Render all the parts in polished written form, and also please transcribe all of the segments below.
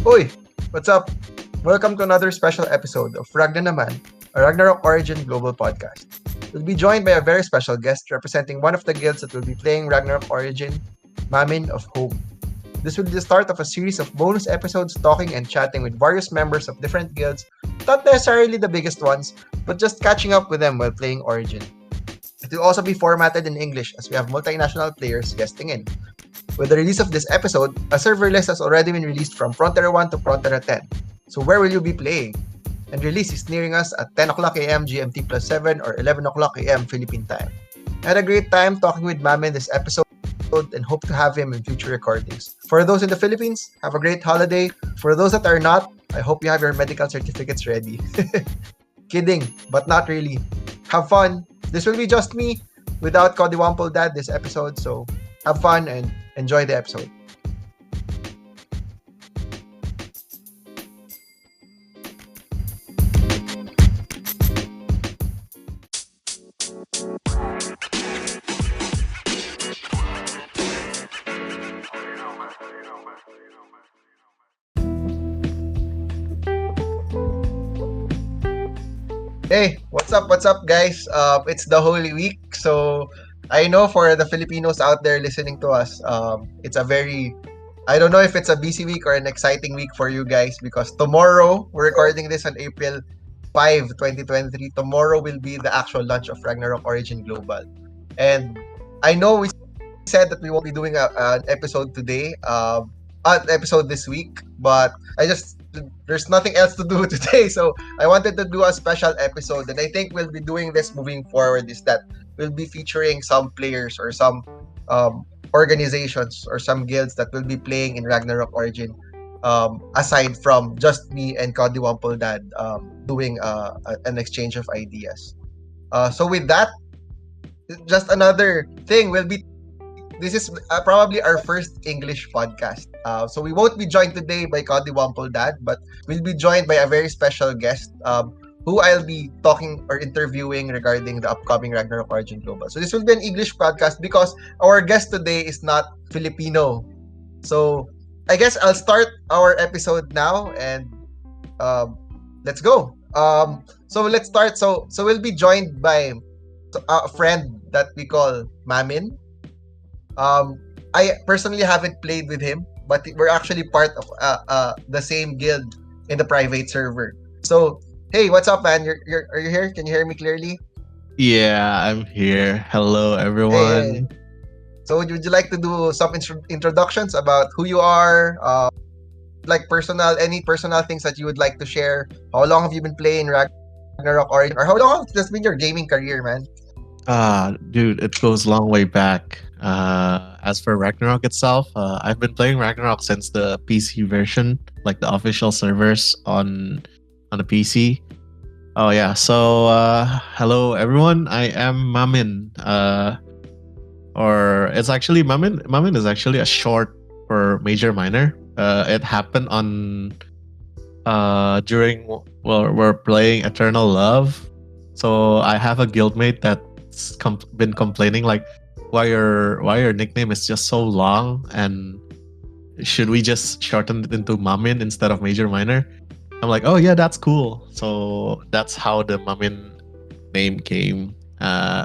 Oi, what's up? Welcome to another special episode of Ragnanaman, a Ragnarok Origin Global podcast. We'll be joined by a very special guest representing one of the guilds that will be playing Ragnarok Origin, Mamin of Home. This will be the start of a series of bonus episodes talking and chatting with various members of different guilds, not necessarily the biggest ones, but just catching up with them while playing Origin. It will also be formatted in English as we have multinational players guesting in. With the release of this episode, a server list has already been released from Frontera 1 to Frontera 10. So where will you be playing? And release is nearing us at 10 o'clock a.m. GMT plus 7 or 11 o'clock a.m. Philippine time. I had a great time talking with Mamin this episode and hope to have him in future recordings. For those in the Philippines, have a great holiday. For those that are not, I hope you have your medical certificates ready. Kidding, but not really. Have fun. This will be just me without Cody Wample Dad this episode, so have fun and enjoy the episode. Hey, what's up, guys? It's the Holy Week, so I know for the Filipinos out there listening to us, it's a very I don't know if it's a busy week or an exciting week for you guys because tomorrow we're recording this on April 5, 2023. Tomorrow will be the actual launch of Ragnarok Origin Global, and I know we said that we won't be doing an episode today, an episode this week, but I just there's nothing else to do today, so I wanted to do a special episode, and I think we'll be doing this moving forward. Is that we'll be featuring some players or some organizations or some guilds that will be playing in Ragnarok Origin. Aside from just me and Cody Wample Dad doing an exchange of ideas. So with that, just another thing will be this is probably our first English podcast. So we won't be joined today by Cody Wample Dad, but we'll be joined by a very special guest who I'll be talking or interviewing regarding the upcoming Ragnarok Origin Global. So this will be an English podcast because our guest today is not Filipino. So I guess I'll start our episode now and let's go. So let's start. So we'll be joined by a friend that we call Mamin. I personally haven't played with him, but we're actually part of the same guild in the private server. So, hey, what's up, man? Are you here? Can you hear me clearly? Yeah, I'm here. Hello, Hey. everyone. So, would you like to do some introductions about who you are? Like any personal things that you would like to share? How long have you been playing Ragnarok Origin, or how long has been your gaming career, man? Dude, it goes long way back. As for Ragnarok itself, I've been playing Ragnarok since the PC version, like the official servers on the PC. Oh yeah, so hello everyone. I am Mamin. Or it's actually Mamin. Mamin is actually a short for major minor. It happened on during we're playing Eternal Love. So I have a guildmate that's been complaining like why your nickname is just so long, and should we just shorten it into Mamin instead of major minor? I'm like, oh yeah, that's cool. So that's how the Mamin name came.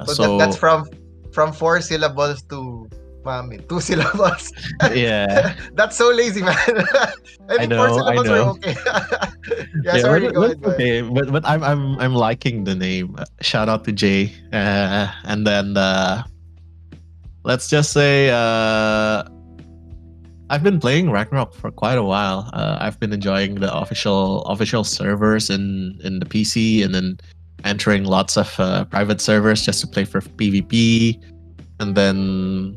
So that's from 4 syllables to Mami, 2 syllables. Yeah, That's so lazy, man. I I think four know, I syllables are know. okay. Yeah, Yeah, sorry, go but ahead, go ahead. okay. But I'm liking the name. Shout out to Jay. And then let's just say I've been playing Ragnarok for quite a while. I've been enjoying the official servers in the PC, and then entering lots of private servers just to play for PvP. And then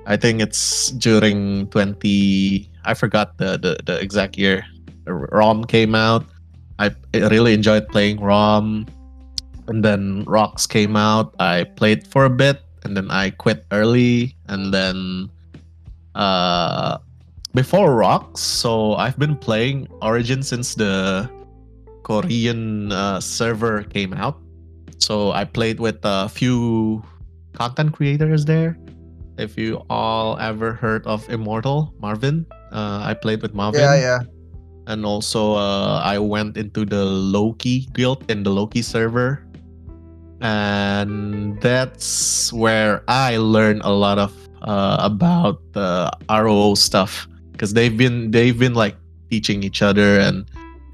I think it's during 20. I forgot the exact year. ROM came out. I really enjoyed playing ROM, and then Rocks came out. I played for a bit, and then I quit early, and then uh before Rocks, so I've been playing Origin since the Korean server came out. So I played with a few content creators there. If you all ever heard of Immortal Marvin, I played with Yeah, Marvin. yeah. and also I went into the Loki guild in the Loki server, and that's where I learned a lot of about the ROO stuff because they've been like teaching each other, and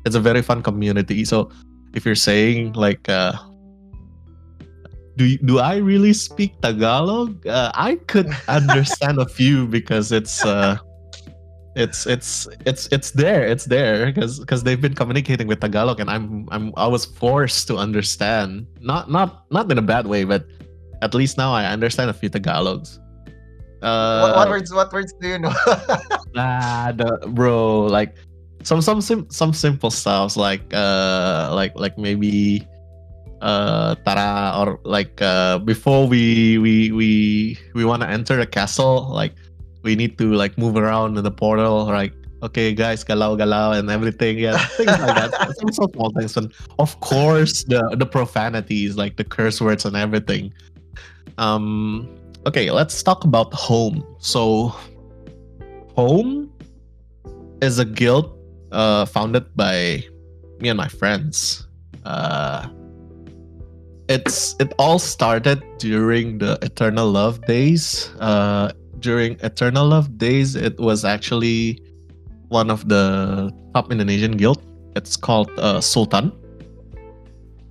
it's a very fun community. So if you're saying like do I really speak Tagalog? I could understand a few because it's there because they've been communicating with Tagalog, and I was forced to understand, not in a bad way, but at least now I understand a few Tagalogs. What Uh, words? What words do you know? bro, like some simple stuffs like maybe tara, or like before we want to enter a castle, like we need to like move around in the portal, like okay guys, galau galau and everything, yeah, things like that. Some so small things, and of course the profanities, like the curse words and everything. Okay, let's talk about home. So home is a guild founded by me and my friends. It all started during the Eternal Love days. During Eternal Love days, it was actually one of the top Indonesian guild. It's called Sultan.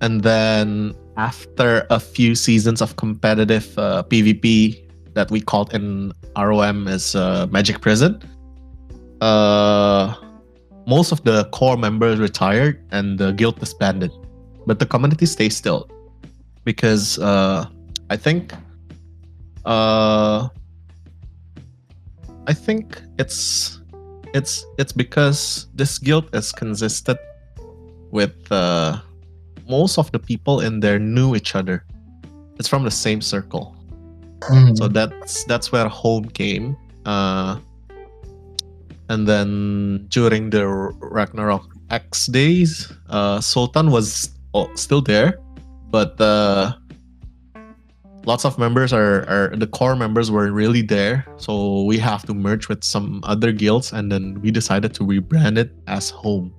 And then after a few seasons of competitive PvP that we called in ROM as Magic Prison, uh, most of the core members retired and the guild disbanded, but the community stays still because I think uh, I think it's because this guild is consistent with most of the people in there knew each other. It's from the same circle, so Mhm. that's where home came. And then during the Ragnarok X days, Sultan was still there, but lots of members are the core members were really there. So we have to merge with some other guilds, and then we decided to rebrand it as Home.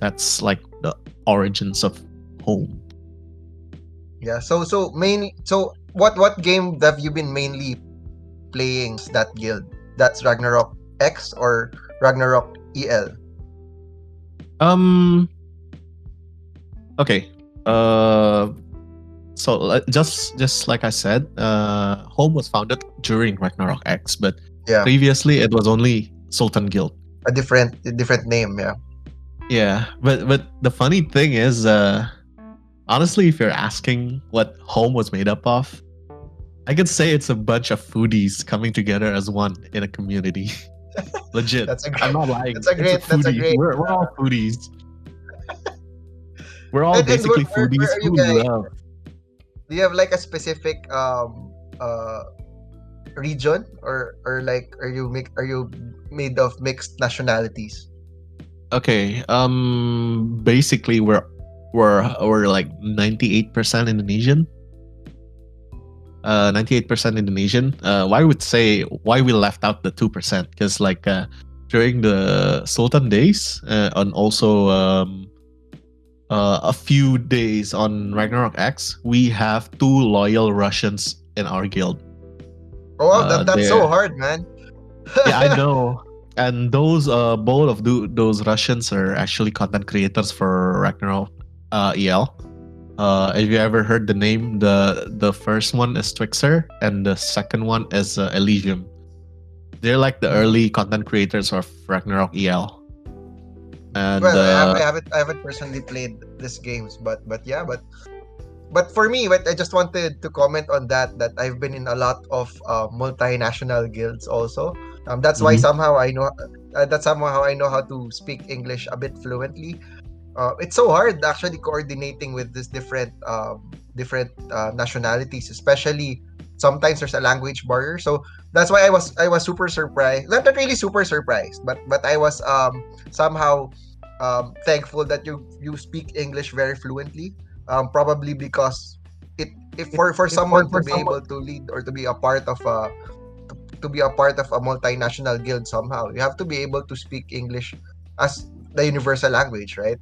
That's like the origins of Home. Yeah. So what game have you been mainly playing as that guild? That's Ragnarok X or Ragnarok EL? Um. Okay. So just like I said, Home was founded during Ragnarok X, but Yeah. previously it was only Sultan Guild. A different name. Yeah. Yeah, but the funny thing is, honestly, if you're asking what Home was made up of, I could say it's a bunch of foodies coming together as one in a community. Legit, That's a I'm great. not lying. That's a It's a great. That's a foodie. great. We're all foodies. We're all And basically where foodies are you who guys? love. Do you have like a specific region, or like are you made of mixed nationalities? Okay, basically we're like 98% Indonesian. 98% Indonesian. Why would say why we left out the 2%? Because like during the Sultan days, and also a few days on Ragnarok X, we have two loyal Russians in our guild. Oh, wow, that's so They're hard, man. Yeah, I know. And those both of those Russians are actually content creators for Ragnarok EL. Have you ever heard the name? The first one is Twixer, and the second one is Elysium. They're like the early content creators of Ragnarok EL. And Well, I haven't personally played these games, but yeah, but for me, but I just wanted to comment on that I've been in a lot of multinational guilds also. That's why Mhm. somehow I know that's somehow I know how to speak English a bit fluently. It's so hard actually coordinating with this different nationalities, especially sometimes there's a language barrier. So that's why I was super surprised. Not really super surprised, but I was somehow thankful that you speak English very fluently. Probably because it if for someone to For be someone. able to lead or to be a part of to be a part of a multinational guild somehow, you have to be able to speak English as the universal language, right?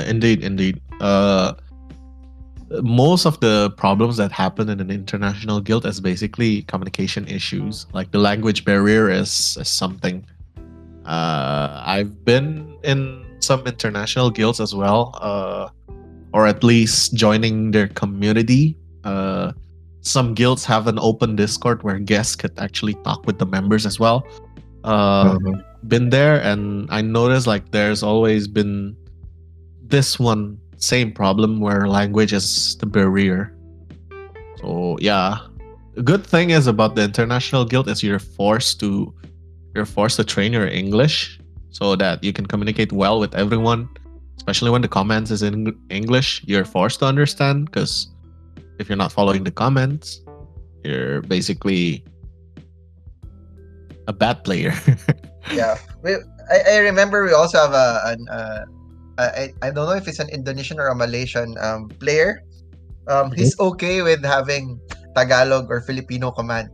Indeed, indeed. Most of the problems that happen in an international guild is basically communication issues. Like the language barrier is something. I've been in some international guilds as well, or at least joining their community. Some guilds have an open Discord where guests could actually talk with the members as well. Uh, Mhm. been there, and I noticed like there's always been this one same problem where language is the barrier. So yeah, the good thing is about the international guild is you're forced to train your English so that you can communicate well with everyone, especially when the comments is in English. You're forced to understand because if you're not following the comments, you're basically a bad player. Yeah. I remember we also have I don't know if it's an Indonesian or a Malaysian player. Mhm. He's okay with having Tagalog or Filipino commands.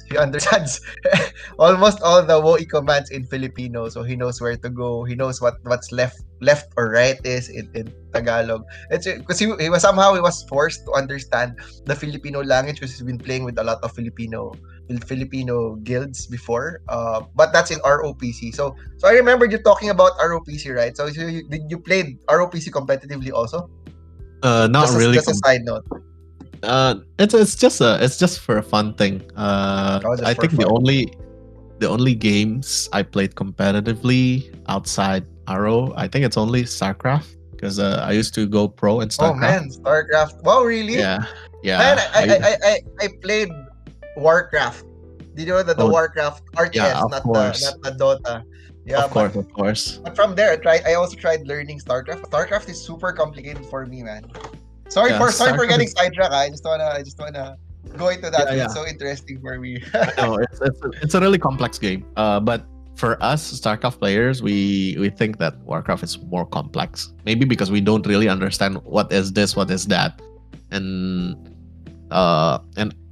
He understands almost all the WoE commands in Filipino, so he knows where to go. He knows what's left or right is in Tagalog. It's because he was forced to understand the Filipino language because he's been playing with a lot of Filipino guilds before. But that's in ROPC. So I remember you talking about ROPC, right? So did you play ROPC competitively also? Not really. Just a side note. It's just for a fun thing. Oh, just I for think fun. the only games I played competitively outside Arrow, I think it's only StarCraft because I used to go pro in Oh StarCraft. man, StarCraft. Wow, really? Yeah, Man, yeah. I played Warcraft. Did you know that the Oh Warcraft yeah, RTS, of course, not the Dota? Yeah, of course, of course. but from there I also tried learning StarCraft. StarCraft is super complicated for me, man. Yeah, Sorry for StarCraft getting is sidetracked. I just wanna go into that yeah, because yeah. it's so interesting for me. I know it's a really complex game. But for us StarCraft players, we think that Warcraft is more complex. Maybe because we don't really understand what is this, what is that, and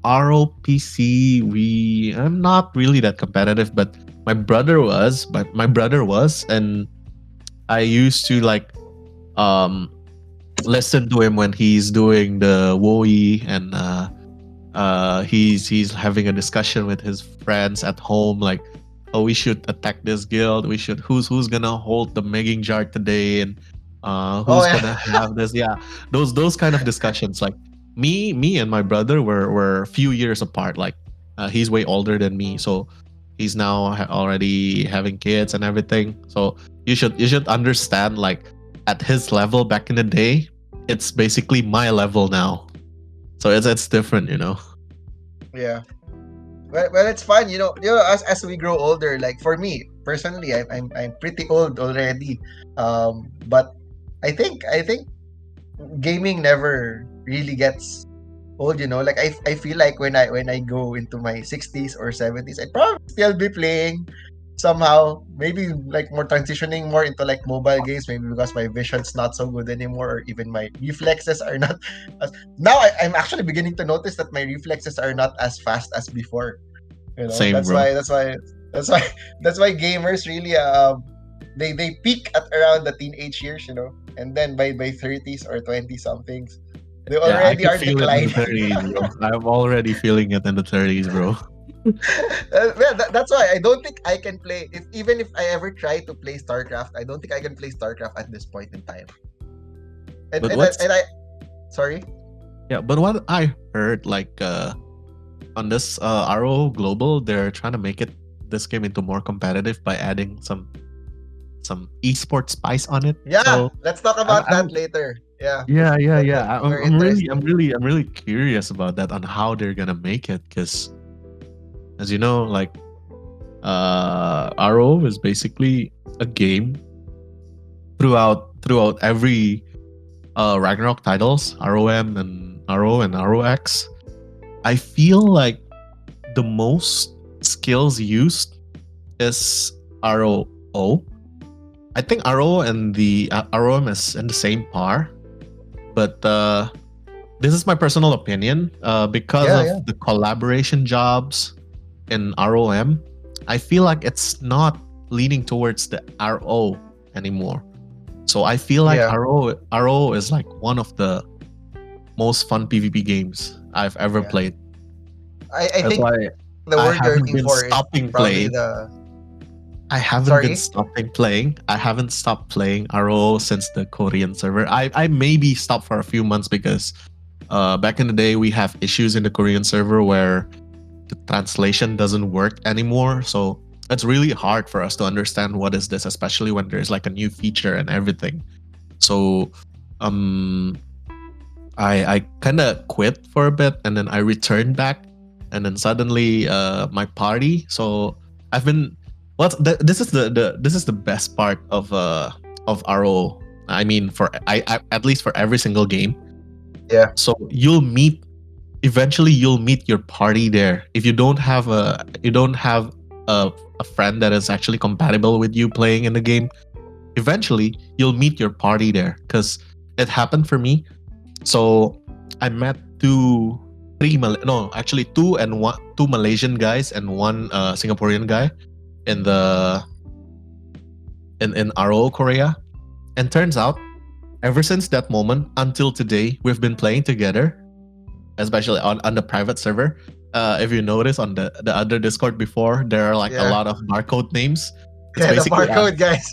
ROPC, we I'm not really that competitive, but my brother was, and I used to like um listen to him when he's doing the WoE, and he's having a discussion with his friends at home, like, oh, we should attack this guild, we should who's gonna hold the making jar today, and Oh who's yeah. gonna have this, yeah, those kind of discussions. Like me and my brother were a few years apart, like he's way older than me, so he's now already having kids and everything. So you should understand, like, at his level back in the day, it's basically my level now, so it's different, you know. Yeah. Well, it's fun, as we grow older. Like for me personally, I'm pretty old already. But I think gaming never really gets old. Like I feel like when I go into my 60s or 70s, I'd probably still be playing somehow. Maybe like more transitioning more into like mobile games. Maybe because my vision's not so good anymore, or even my reflexes are not. As, now I'm actually beginning to notice that my reflexes are not as fast as before. Same, That's bro. why that's why that's why gamers really they peak at around the teenage years, and then by 30s or 20 somethings, they Yeah, I already could are feel it in the declining. 30s, bro. I'm already feeling it in the 30s, bro. Well, that's why I don't think I can play. If even if I ever try to play StarCraft, I don't think I can play StarCraft at this point in time. And But and I- and I sorry. yeah, but what I heard, like, on this RO Global, they're trying to make it this game into more competitive by adding some esports spice on it. Yeah, So let's talk about I'm that later. Yeah, yeah. that's very interesting. I'm really curious about that, on how they're gonna make it, because as you know, like, RO is basically a game throughout every Ragnarok titles, ROM and RO and ROX. I feel like the most skills used is ROO. I think RO and the ROM is in the same par, but this is my personal opinion. Because Yeah, of yeah. the collaboration jobs in ROM, I feel like it's not leaning towards the RO anymore. So I feel like Yeah, RO is like one of the most fun PvP games I've ever yeah. played. I That's think why the I word you're haven't looking been for is stopping probably playing. the I haven't been sorry. stopping playing. I haven't stopped playing RO since the Korean server. I maybe stopped for a few months because back in the day we have issues in the Korean server where the translation doesn't work anymore. So it's really hard for us to understand what is this, especially when there's like a new feature and everything. So um I kind of quit for a bit and then I returned back and then suddenly my party. So I've been this is this is the best part of RO. I mean for I at least for every single game. Yeah, So you'll meet eventually you'll meet your party there. If you don't have a friend that is actually compatible with you playing in the game, eventually you'll meet your party there cuz it happened for me. So I met no, actually two Malaysian guys and one Singaporean guy in the in RO Korea. And turns out, ever since that moment until today, we've been playing together, especially on the private server. If you notice on the other Discord before, there are like a yeah, lot of barcode names. It's yeah. The basically us. barcode guys.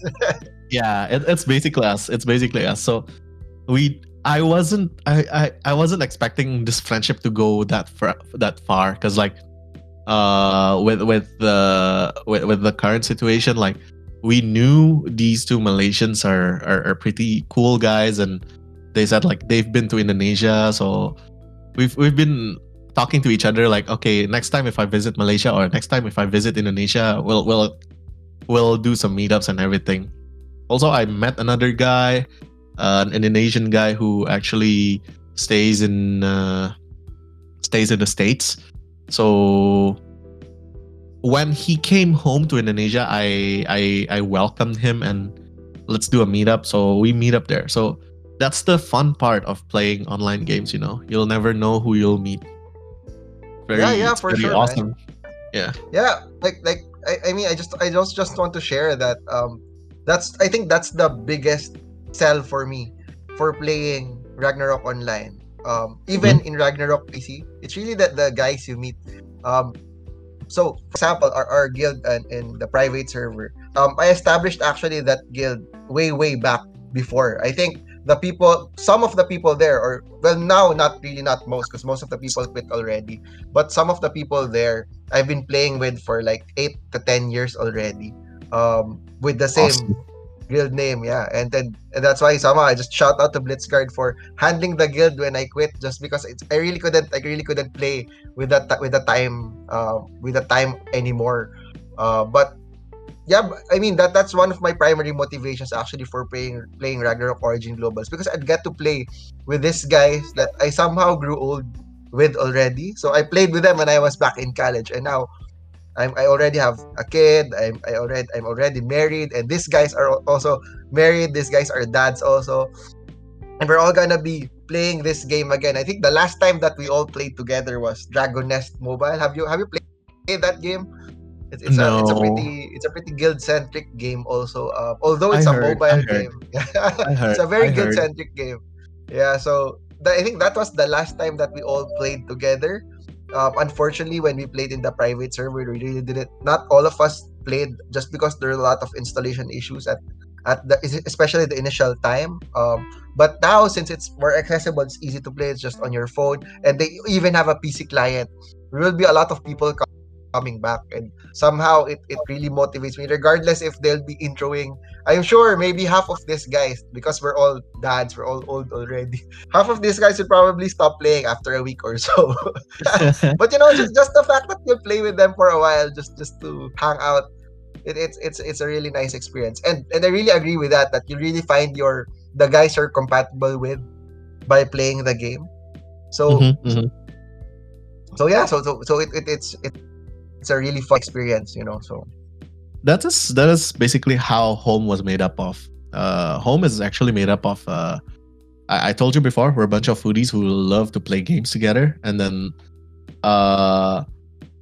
Yeah, it's basically us. It's basically us. So we I wasn't expecting this friendship to go that far because like with the current situation, like we knew these two Malaysians are pretty cool guys, and they said like they've been to Indonesia. So we've been talking to each other like, okay, next time if I visit Malaysia or next time if I visit Indonesia, we'll do some meetups and everything. Also, I met another guy, an Indonesian guy who actually stays in uh, stays in the States. So when he came home to Indonesia, I welcomed him and let's do a meetup. So we meet up there. So that's the fun part of playing online games. You know, you'll never know who you'll meet. Yeah, yeah, It's for very sure, man. awesome. Yeah. Yeah, I mean, I just want to share that that's I think that's the biggest sell for me for playing Ragnarok online. Even Mhm. in Ragnarok PC, it's really that the guys you meet. Um, so for example, our guild in the private server, I established actually that guild way back before. I think some of the people there, or well, now not really, not most, because most of the people quit already. But some of the people there, I've been playing with for like 8 to 10 years already. With the same Awesome. guild name, yeah. And that's why somehow I just shout out to Blitzguard for handling the guild when I quit, just because I really couldn't play with the time anymore. But yeah, I mean that's one of my primary motivations actually for playing Ragnarok Origin Globals, because I'd get to play with these guys that I somehow grew old with already. So I played with them when I was back in college, and now I already have a kid. I'm already married, and these guys are also married. These guys are dads also, and we're all gonna be playing this game again. I think the last time that we all played together was Dragon Nest Mobile. Have you played that game? No, It's a pretty guild centric game also. Although I it's a heard, I mobile heard, game, it's a very I guild heard. centric game. Yeah, so I think that was the last time that we all played together. Unfortunately, when we played in the private server, we really didn't. Not all of us played, just because there are a lot of installation issues especially the initial time. But now, since it's more accessible, it's easy to play. It's just on your phone, and they even have a PC client. There will be a lot of people coming back, and somehow it really motivates me, regardless if they'll be introing. I'm sure maybe half of these guys, because we're all dads, we're all old already, half of these guys will probably stop playing after a week or so. But just the fact that you play with them for a while, just to hang out, it's a really nice experience. And I really agree with that you really find the guys you're compatible with by playing the game. So Mhm, mhm. yeah, it's a really fun experience. So That is basically how home was made up of. Home is actually made up of. I told you before, we're a bunch of foodies who love to play games together, and then uh,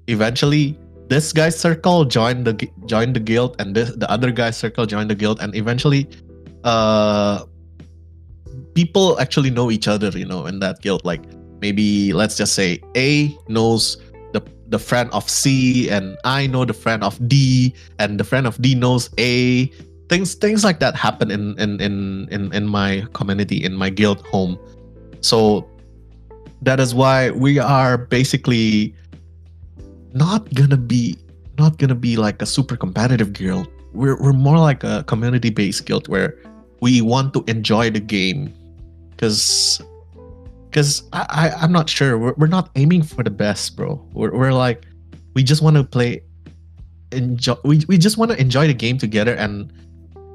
eventually this guy's circle joined the guild, and the other guy's circle joined the guild, and eventually, uh, people actually know each other, in that guild. Like maybe let's just say A knows the friend of C, and I know the friend of D, and the friend of D knows A. Things like that happen in my community, in my guild home. So that is why we are basically not gonna be not gonna be like a super competitive guild. We're more like a community based guild where we want to enjoy the game, because I'm not sure, we're not aiming for the best, bro. We're like, we just want to play, enjoy, we just want to enjoy the game together. And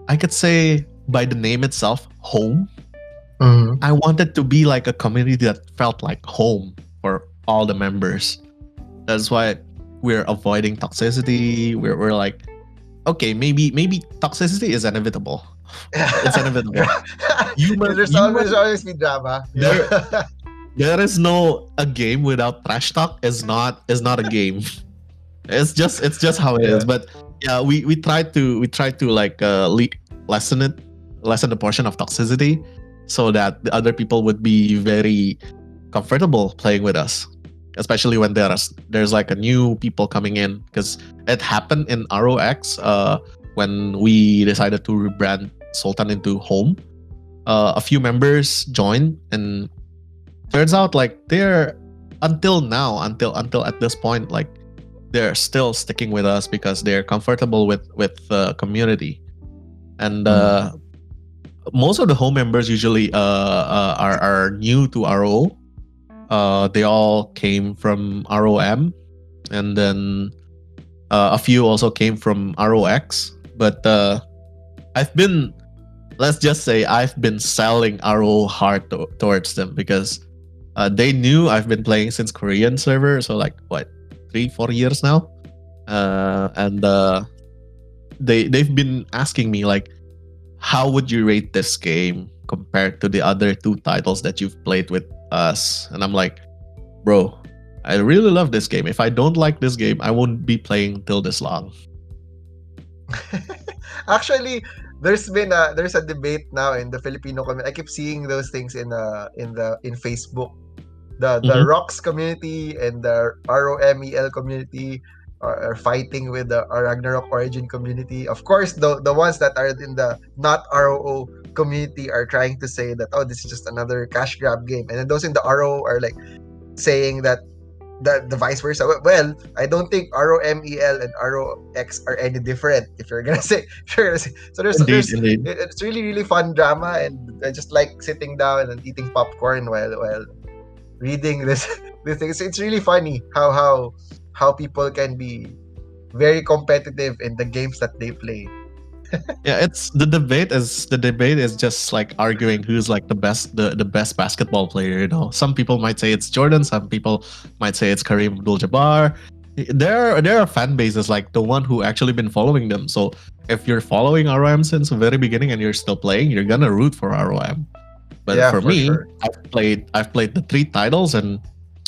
I could say, by the name itself, home, Mm-hmm. I wanted to be like a community that felt like home for all the members. That's why we're avoiding toxicity. We're like, okay, maybe toxicity is inevitable. It's inevitable. There's Human always be drama. there Yeah. there is no, a game without trash talk is not a game. It's just how it Yeah. is. But yeah, we try to like lessen the portion of toxicity, so that the other people would be very comfortable playing with us, especially when there's like a new people coming in, because it happened in ROX, when we decided to rebrand Sultan into home. A few members joined, and turns out like they're, until now, until at this point, like they're still sticking with us because they're comfortable with the community. And most of the home members usually are new to RO. They all came from ROM, and then a few also came from ROX. But I've been, let's just say, I've been selling RO hard towards them, because they knew I've been playing since Korean server, so like what, 3-4 years now. And they've been asking me like, how would you rate this game compared to the other two titles that you've played with us? And I'm like, bro, I really love this game. If I don't like this game, I won't be playing till this long. Actually, there's a debate now in the Filipino community. I keep seeing those things in Facebook. The Mhm. Rocks community and the ROMEL community are fighting with the Ragnarok Origin community. Of course, the ones that are in the not ROO community are trying to say that, oh, this is just another cash grab game, and then those in the RO are like saying that the vice versa. Well, I don't think ROMEL and ROX are any different. If you're gonna say, if you're gonna say. So Indeed, indeed. it's really fun drama, and I just like sitting down and eating popcorn while reading this this thing. It's really funny how people can be very competitive in the games that they play. Yeah, it's the debate is just like arguing who's like the best basketball player. Some people might say it's Jordan, some people might say it's Kareem Abdul-Jabbar. There are fan bases like the one who actually been following them. So if you're following ROM since the very beginning and you're still playing, you're gonna root for ROM. But Yeah, for for me, sure. I've played the three titles, and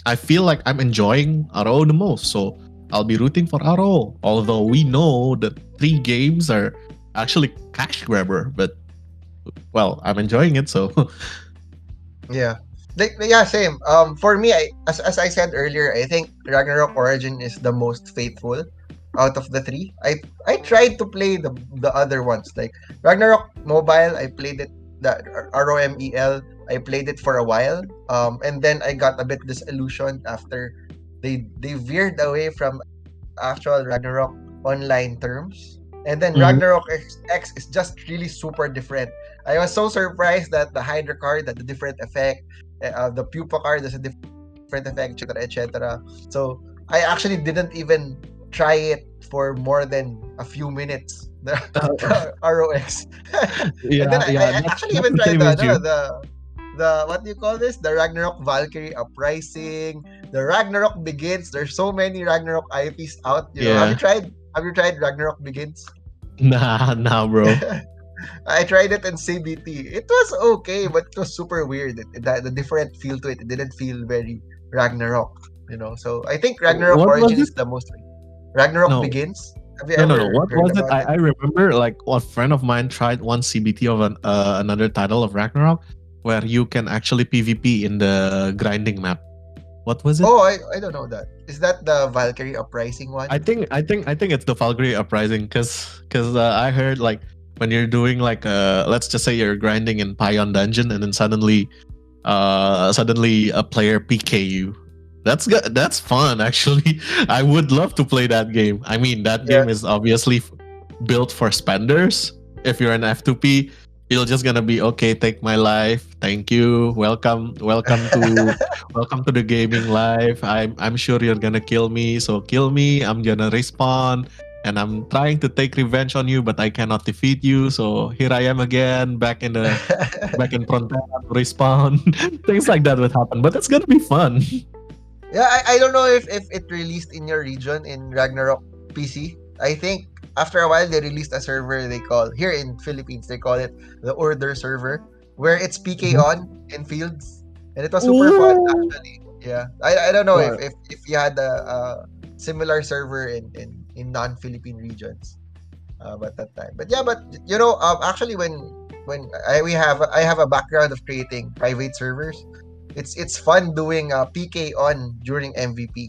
I feel like I'm enjoying RO the most. So I'll be rooting for RO. Although we know that three games are actually cash grabber, but well, I'm enjoying it. So Yeah. Yeah, same. For me, as I said earlier, I think Ragnarok Origin is the most faithful out of the three. I tried to play the other ones like Ragnarok Mobile. I played it, the ROMEL. I played it for a while. And then I got a bit disillusioned after they veered away from actual Ragnarok online terms. And then Mhm. Ragnarok X is just really super different. I was so surprised that the Hydra card had a different effect, the Pupa card has a different effect, etc., etc. So I actually didn't even try it for more than a few minutes. The ROX, and then yeah, yeah, I that's actually that's even the tried same issue. the what do you call this? The Ragnarok Valkyrie uprising, the Ragnarok Begins. There's so many Ragnarok IPs out. Have you Yeah, tried? Have you tried Ragnarok Begins? nah, bro. I tried it in CBT. It was okay, but it was super weird. The different feel to it. It didn't feel very Ragnarok. So I think Ragnarok What was Origin it? is the most. Ragnarok No, Begins. Have you no. ever What heard was it? about it? I remember like a friend of mine tried one CBT of another title of Ragnarok where you can actually PvP in the grinding map. What was it? Oh, I don't know that. Is that the Valkyrie Uprising one? I think it's the Valkyrie Uprising because I heard like when you're doing like let's just say you're grinding in Pion Dungeon and then suddenly a player PK you. That's fun actually. I would love to play that game. I mean that Yeah. game is obviously built for spenders. If you're an F2P, you're just gonna be okay. Take my life. Thank you. Welcome to the gaming life. I'm sure you're gonna kill me. So kill me. I'm gonna respawn. And I'm trying to take revenge on you, but I cannot defeat you. So here I am again, back in Frontera to respawn. Things like that would happen, but it's gonna be fun. Yeah, I don't know if it released in your region in Ragnarok PC. I think after a while they released a server they call here in Philippines they call it the Order server where it's PK Mhm. on in fields and it was super fun Ooh. actually. Yeah, I don't know Right. if you had a similar server in non-Philippine regions at that time. But yeah, but actually when I have a background of creating private servers, it's fun doing PK on during MVP.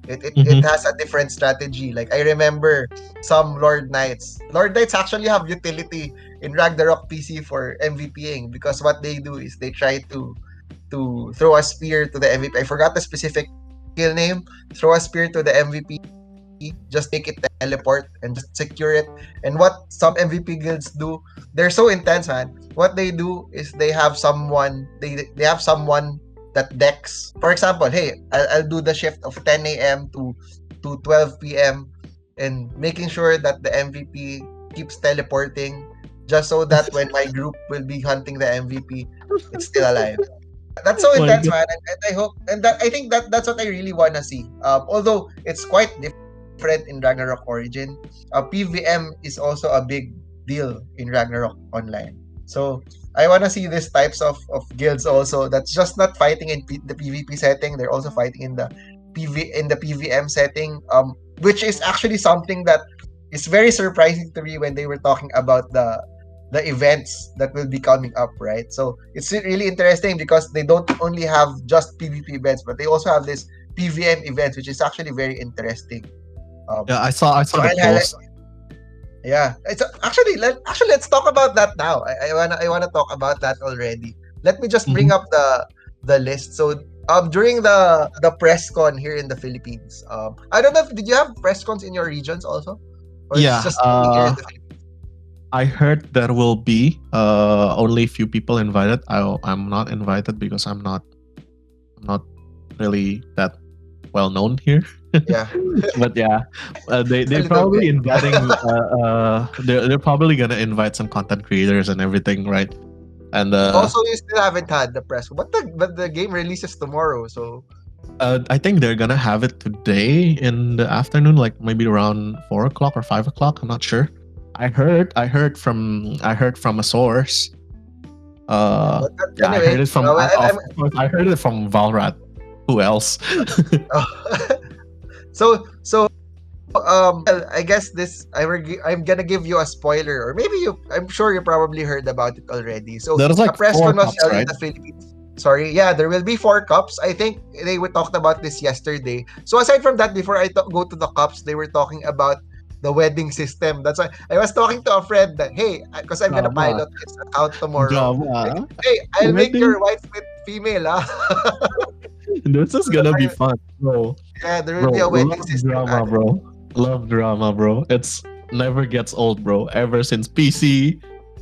It Mhm. has a different strategy. Like I remember some Lord Knights. Lord Knights actually have utility in Ragnarok PC for MVPing because what they do is they try to throw a spear to the MVP. I forgot the specific skill name. Throw a spear to the MVP, just make it teleport and just secure it. And what some MVP guilds do, they're so intense, man. What they do is they have someone that decks. For example, hey, I'll do the shift of 10 a.m. to 12 p.m. and making sure that the MVP keeps teleporting just so that when my group will be hunting the MVP, it's still alive. That's so My intense, God. man. And I hope, and that I think that's what I really wanna see. Although it's quite different in Ragnarok Origin, PVM is also a big deal in Ragnarok Online. So I wanna see these types of guilds also. That's just not fighting in the PvP setting. They're also fighting in the PVM setting. Which is actually something that is very surprising to me when they were talking about the events that will be coming up, right? So it's really interesting because they don't only have just PvP events, but they also have this PVM events, which is actually very interesting. Yeah, I saw So the I'll highlight. post. Yeah, it's actually let's talk about that now. I wanna talk about that already. Let me just bring Mhm. up the list. So during the press con here in the Philippines, I don't know if did you have press cons in your regions also, or it's Yeah, just only here in the Philippines? I heard there will be only few people invited. I'm not invited because I'm not really that well known here. Yeah, But yeah, it's a they little bit. probably inviting they're probably gonna invite some content creators and everything, right? And Also, you still haven't had the press, but the game releases tomorrow, so I think they're gonna have it today in the afternoon, like maybe around 4 o'clock or 5 o'clock. I'm not sure. I heard from a source. yeah. Uh, But yeah, I heard anyway, it from. Of course, I heard it from Valrat. Who else? so well, I guess I'm gonna give you a spoiler, or maybe I'm sure you probably heard about it already. So There's a like press four con was cups, held in right? the Philippines. Sorry, yeah, there will be 4 cups. I think they were talked about this yesterday. So aside from that, before I go to the cups, they were talking about the wedding system. That's why I was talking to a friend that hey, because I'm gonna Drama, pilot this account tomorrow. Like, drama. hey, I'll make Wedding. your wife with female, ah. This is So that's gonna be why, fun, bro. yeah, there will be Bro, a wedding love system drama, added. bro. Love drama, bro. It's never gets old, bro. Ever since PC,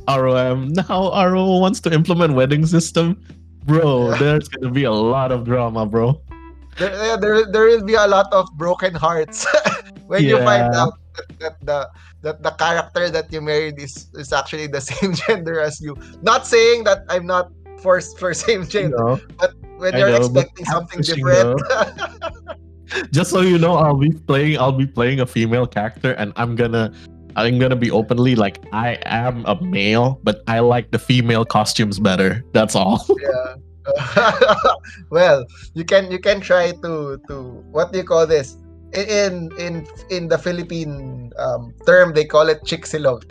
ROM, now RO wants to implement wedding system, bro. Yeah. There's gonna be a lot of drama, bro. There will be a lot of broken hearts when you find Yeah, out that the character that you married is actually the same gender as you. Not saying that I'm not for same I gender, know, but when I you're know, but expecting something catfishing different, though. Just so you know, I'll be playing a female character, and I'm gonna be openly like I am a male, but I like the female costumes better. That's all. yeah. Well, you can try to what do you call this? in the Philippine term, they call it chicksilog.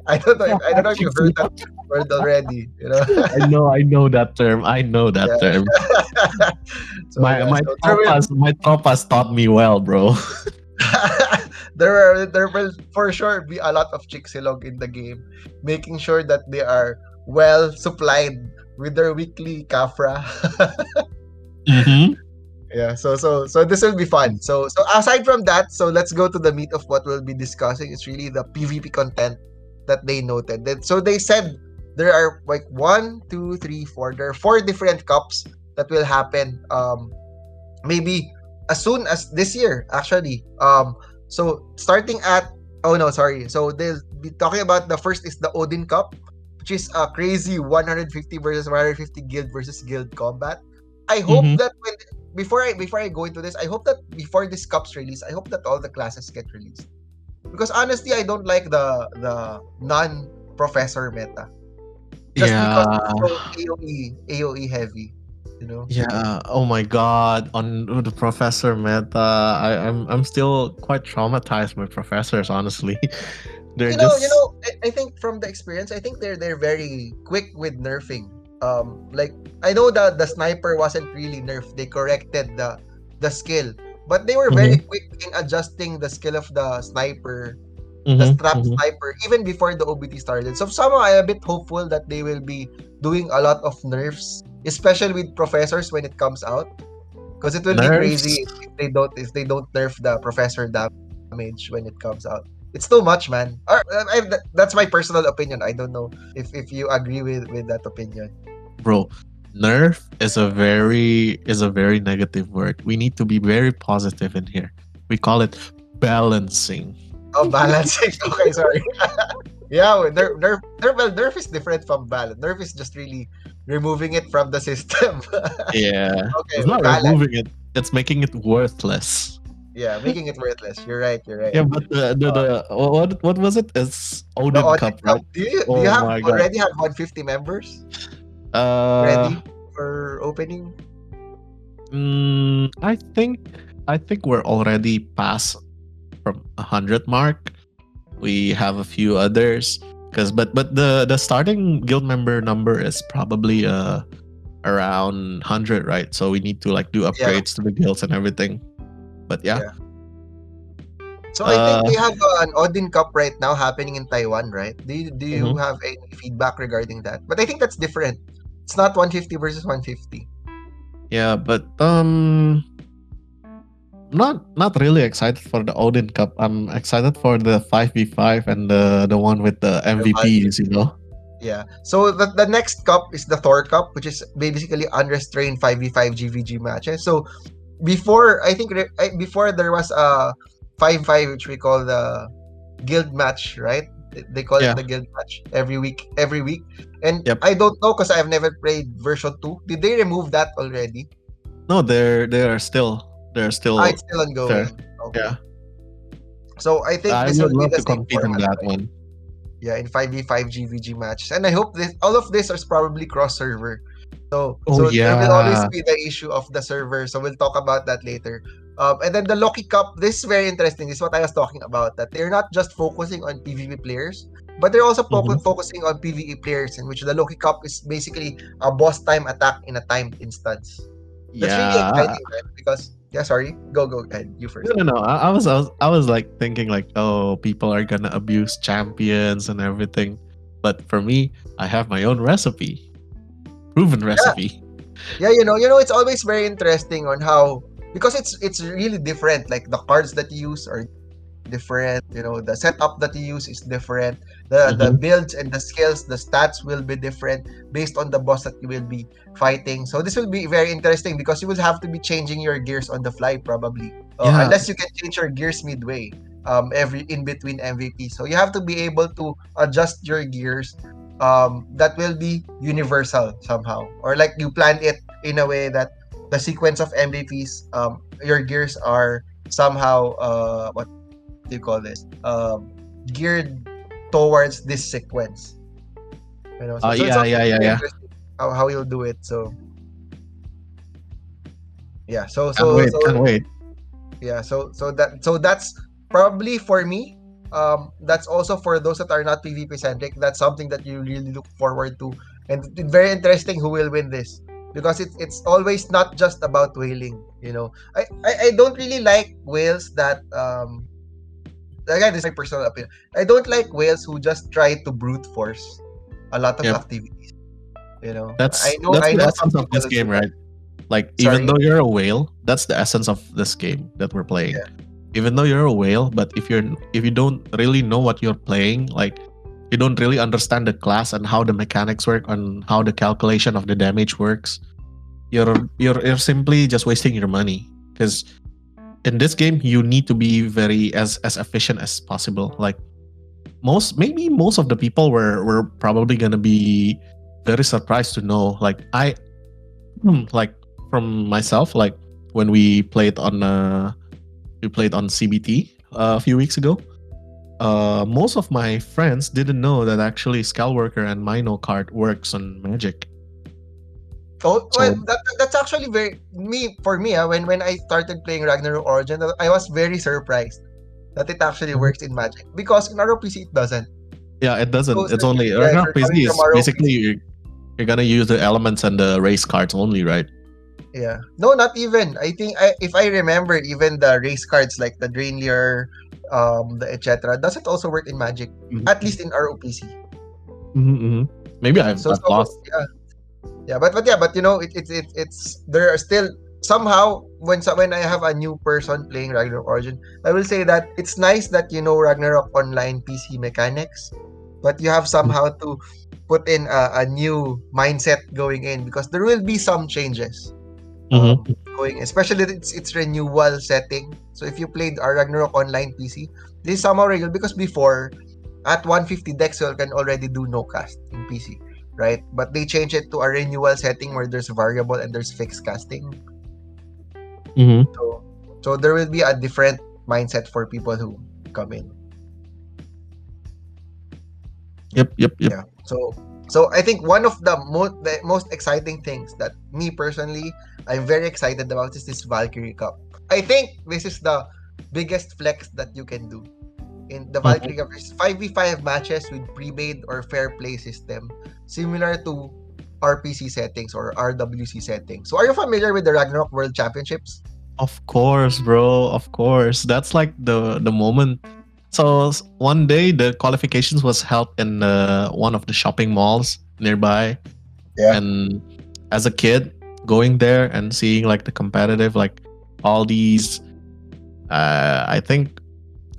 I don't know if you've heard that Chicksilog. word already. You know. I know that term. I know that Yeah. term. So My yeah. my So there will tropas taught me well, bro. there will for sure be a lot of chicksilog in the game, making sure that they are well supplied with their weekly kafra. Mm-hmm. Yeah, so this will be fun. So aside from that, so let's go to the meat of what we'll be discussing. It's really the PvP content that they noted. So they said there are like one, two, three, four. There are four different cups that will happen. Maybe as soon as this year, actually. So starting at oh no, sorry. So they'll be talking about the first is the Odin Cup, which is a crazy 150 versus 150 guild versus guild combat. I hope Mm-hmm. that before I go into this, I hope that before this cup's release, I hope that all the classes get released. Because honestly, I don't like the non professor meta. Just because Yeah. it's so AOE heavy, you know. Yeah. Oh my God. On the professor meta, I'm still quite traumatized with professors. Honestly, they're just. I think from the experience, I think they're very quick with nerfing. Like I know that the sniper wasn't really nerfed; they corrected the skill, but they were very Mm-hmm. quick in adjusting the skill of the sniper, the Mm-hmm. strap Mm-hmm. sniper, even before the OBT started. So somehow I'm a bit hopeful that they will be doing a lot of nerfs, especially with professors when it comes out, because it will be Nerfs. crazy if they don't nerf the professor damage when it comes out. It's too much, man. That's my personal opinion. I don't know if you agree with that opinion. Bro, nerf is a very negative word. We need to be very positive in here. We call it balancing. Oh, balancing. Okay, sorry. Yeah, well, nerf is different from balance. Nerf is just really removing it from the system. Yeah, Okay, it's not balance. removing it; it's making it worthless. Yeah, making it worthless. You're right. You're right. Yeah, but Uh, what was it? It's the Odin Odin Cup, Cup. right? Do you Oh have my God. already have 150 members Uh, ready for opening? I think we're already past from 100 mark. We have a few others because but the starting guild member number is probably around 100, right? So we need to like do Yeah, upgrades to the guilds and everything. But yeah. yeah. So I think Uh they have an Odin Cup right now happening in Taiwan, right? Do you mhm. have any feedback regarding that? But I think that's different. It's not 150 versus 150. Yeah, but not really excited for the Odin Cup. I'm excited for the 5v5 and the one with the The Valkyrie. MVPs, you know. Yeah. So the next cup is the Thor Cup, which is basically unrestrained 5v5 GVG matches. So before I think before there was a 5v5 which we call the guild match, right? They call it Yeah. the guild match every week. And Yep. I don't know because I've never played version 2. Did they remove that already? No, they're Ah, still it's still there. ongoing. Okay. Yeah. So I think I this would will be love the to same compete in format, that right? one. Yeah, in 5v5 GVG matches. And I hope all of this is probably cross server. So Oh so there will always yeah. be the issue of the server. So we'll talk about that later. And then the Loki Cup, this is very interesting. This is what I was talking about. That they're not just focusing on PvP players, but they're also Mhm. focusing on PvE players, in which the Loki Cup is basically a boss time attack in a timed instance. That's really Yeah. exciting, man. Because yeah, sorry, go ahead. You No, first. no, no. I was like thinking like, oh, people are gonna abuse champions and everything. But for me, I have my own recipe, proven Yeah, recipe. yeah, it's always very interesting on how, because it's really different. Like the cards that you use are different. The setup that you use is different. The Hmm. builds and the skills, the stats will be different based on the boss that you will be fighting. So this will be very interesting because you will have to be changing your gears on the fly probably, Yeah, unless you can change your gears midway. Every in between MVP, so you have to be able to adjust your gears. That will be universal somehow, or like you plan it in a way that the sequence of MVPs, your gears are somehow what do you call this? Geared towards this sequence. So it's yeah, also yeah, yeah, very yeah. interesting how you'll do it. So yeah. So Can't so wait, so can't wait. Yeah, so that's probably for me. That's also for those that are not PvP centric. That's something that you really look forward to, and it's very interesting who will win this because it's always not just about whaling. I don't really like whales that again, this is my personal opinion. I don't like whales who just try to brute force a lot of Yep. activities. I know That's I the know some essence of people this who do game, that. right? Like even Sorry. though you're a whale, that's the essence of this game that we're playing. Yeah. Even though you're a whale, but if you don't really know what you're playing, like you don't really understand the class and how the mechanics work and how the calculation of the damage works, you're simply just wasting your money. Because in this game, you need to be very as efficient as possible. Like most of the people were probably gonna be very surprised to know. Like like from myself, like when we played on CBT a few weeks ago. Most of my friends didn't know that actually Skullworker and Mino card works on Magic. Oh, well, So that's actually very me for me. When I started playing Ragnarok Origin, I was very surprised that it actually Mhm. works in Magic because in ROPC it doesn't. Yeah, it doesn't. So It's only yeah, if Ragnarok you're PC coming from is basically ROPC, you're gonna use the elements and the race cards only, right? yeah, no, not even. I think if I remember, even the race cards like the Drainlier, the etc. doesn't also work in Magic, at Mhm. least in ROPC. Mhm. Maybe Yeah. I've lost. Yeah. Yeah, but it's there are still somehow when I have a new person playing Ragnarok Origin, I will say that it's nice that you know Ragnarok Online PC mechanics, but you have somehow to put in a new mindset going in because there will be some changes Mhm. going, especially its renewal setting. So if you played our Ragnarok Online PC, this is somehow regular because before at 150 decks you can already do no cast in PC, right? But they change it to a renewal setting where there's variable and there's fixed casting. Mhm. So so there will be a different mindset for people who come in. Yep. Yep. Yep. Yeah. So I think one of the most exciting things that me personally I'm very excited about is this Valkyrie Cup. I think this is the biggest flex that you can do in the Mhm. Valkyrie Cup. Is 5v5 matches with pre-made or fair play system, similar to RPC settings or RWC settings. So are you familiar with the Ragnarok World Championships? Of course, bro. Of course. That's like the moment. So one day the qualifications was held in one of the shopping malls nearby, Yeah. and as a kid going there and seeing like the competitive, like all these, I think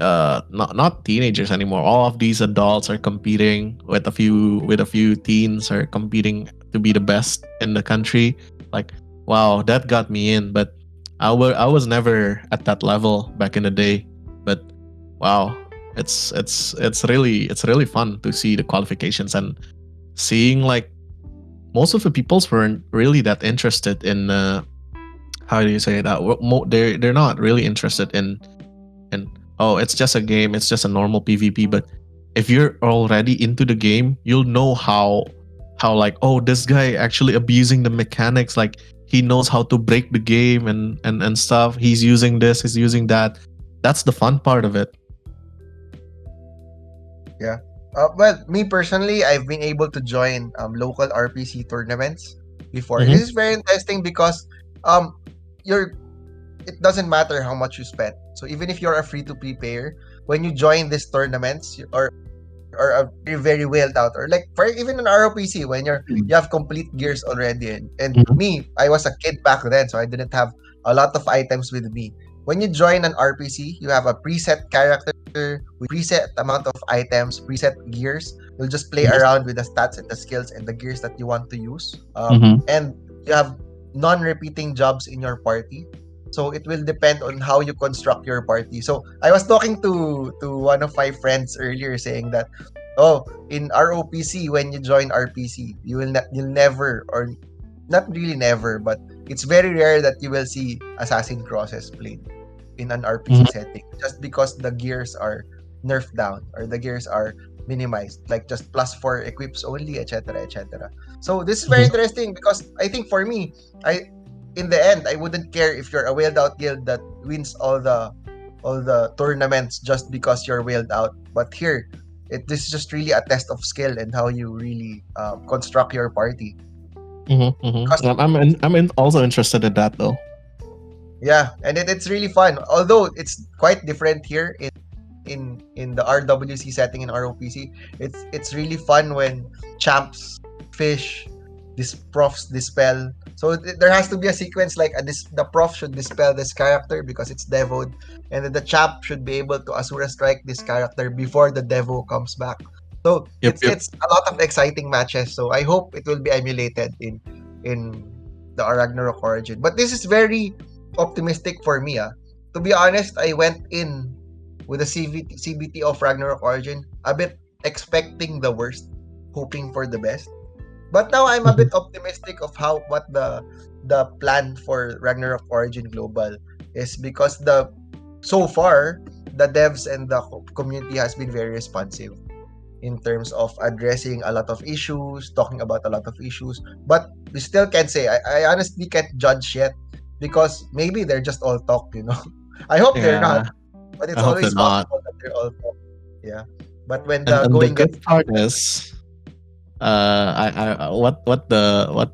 not teenagers anymore. All of these adults are competing with a few teens are competing to be the best in the country. Like wow, that got me in. But I was never at that level back in the day. But wow, it's really fun to see the qualifications and seeing like most of the peoples weren't really that interested in how do you say that they're not really interested in oh it's just a game, it's just a normal PvP. But if you're already into the game, you'll know how like oh this guy actually abusing the mechanics, like he knows how to break the game and stuff. He's using this, he's using that. That's the fun part of it. Yeah. Well, me personally, I've been able to join local RPC tournaments before. Mm-hmm. This is very interesting because um, you're it doesn't matter how much you spend. So even if you're a free to play player, when you join these tournaments or a very well out or like for even an ROPC when you have complete gears already and Mm-hmm. me, I was a kid back then, so I didn't have a lot of items with me. When you join an RPC, you have a preset character with preset amount of items, preset gears. You'll just play around with the stats and the skills and the gears that you want to use. Mm-hmm. And you have non-repeating jobs in your party. So it will depend on how you construct your party. So I was talking to one of my friends earlier saying that oh, in ROPC when you join RPC, you'll never or not really never, but it's very rare that you will see assassin crosses played in an RPC Mm-hmm. setting just because the gears are nerfed down or the gears are minimized, like just plus four equips only, etc., etc. So this is very Mm-hmm. interesting because I think for me, I in the end, I wouldn't care if you're a whaled out guild that wins all the tournaments just because you're whaled out. But here, this is just really a test of skill and how you really construct your party. Because Also interested in that though. yeah, and it's really fun. Although it's quite different here in the RWC setting in ROPC. It's really fun when champs, fish, profs dispel. So there has to be a sequence like the prof should dispel this character because it's devoed, and then the champ should be able to Asura strike this character before the devo comes back. So Yep, yep. it's a lot of exciting matches. So I hope it will be emulated in the Ragnarok Origin. But this is very optimistic for me. To be honest, I went in with the CBT of Ragnarok Origin a bit expecting the worst, hoping for the best. But now I'm a Mhm. bit optimistic of what the plan for Ragnarok Origin Global is, because the so far the devs and the community has been very responsive in terms of addressing a lot of issues, talking about a lot of issues. But we still can't say. I honestly can't judge yet because maybe they're just all talk. I hope they're not, Yeah, but I it's hope they're always not. possible that they're all talk. Yeah. But when And the the going gets good part is, what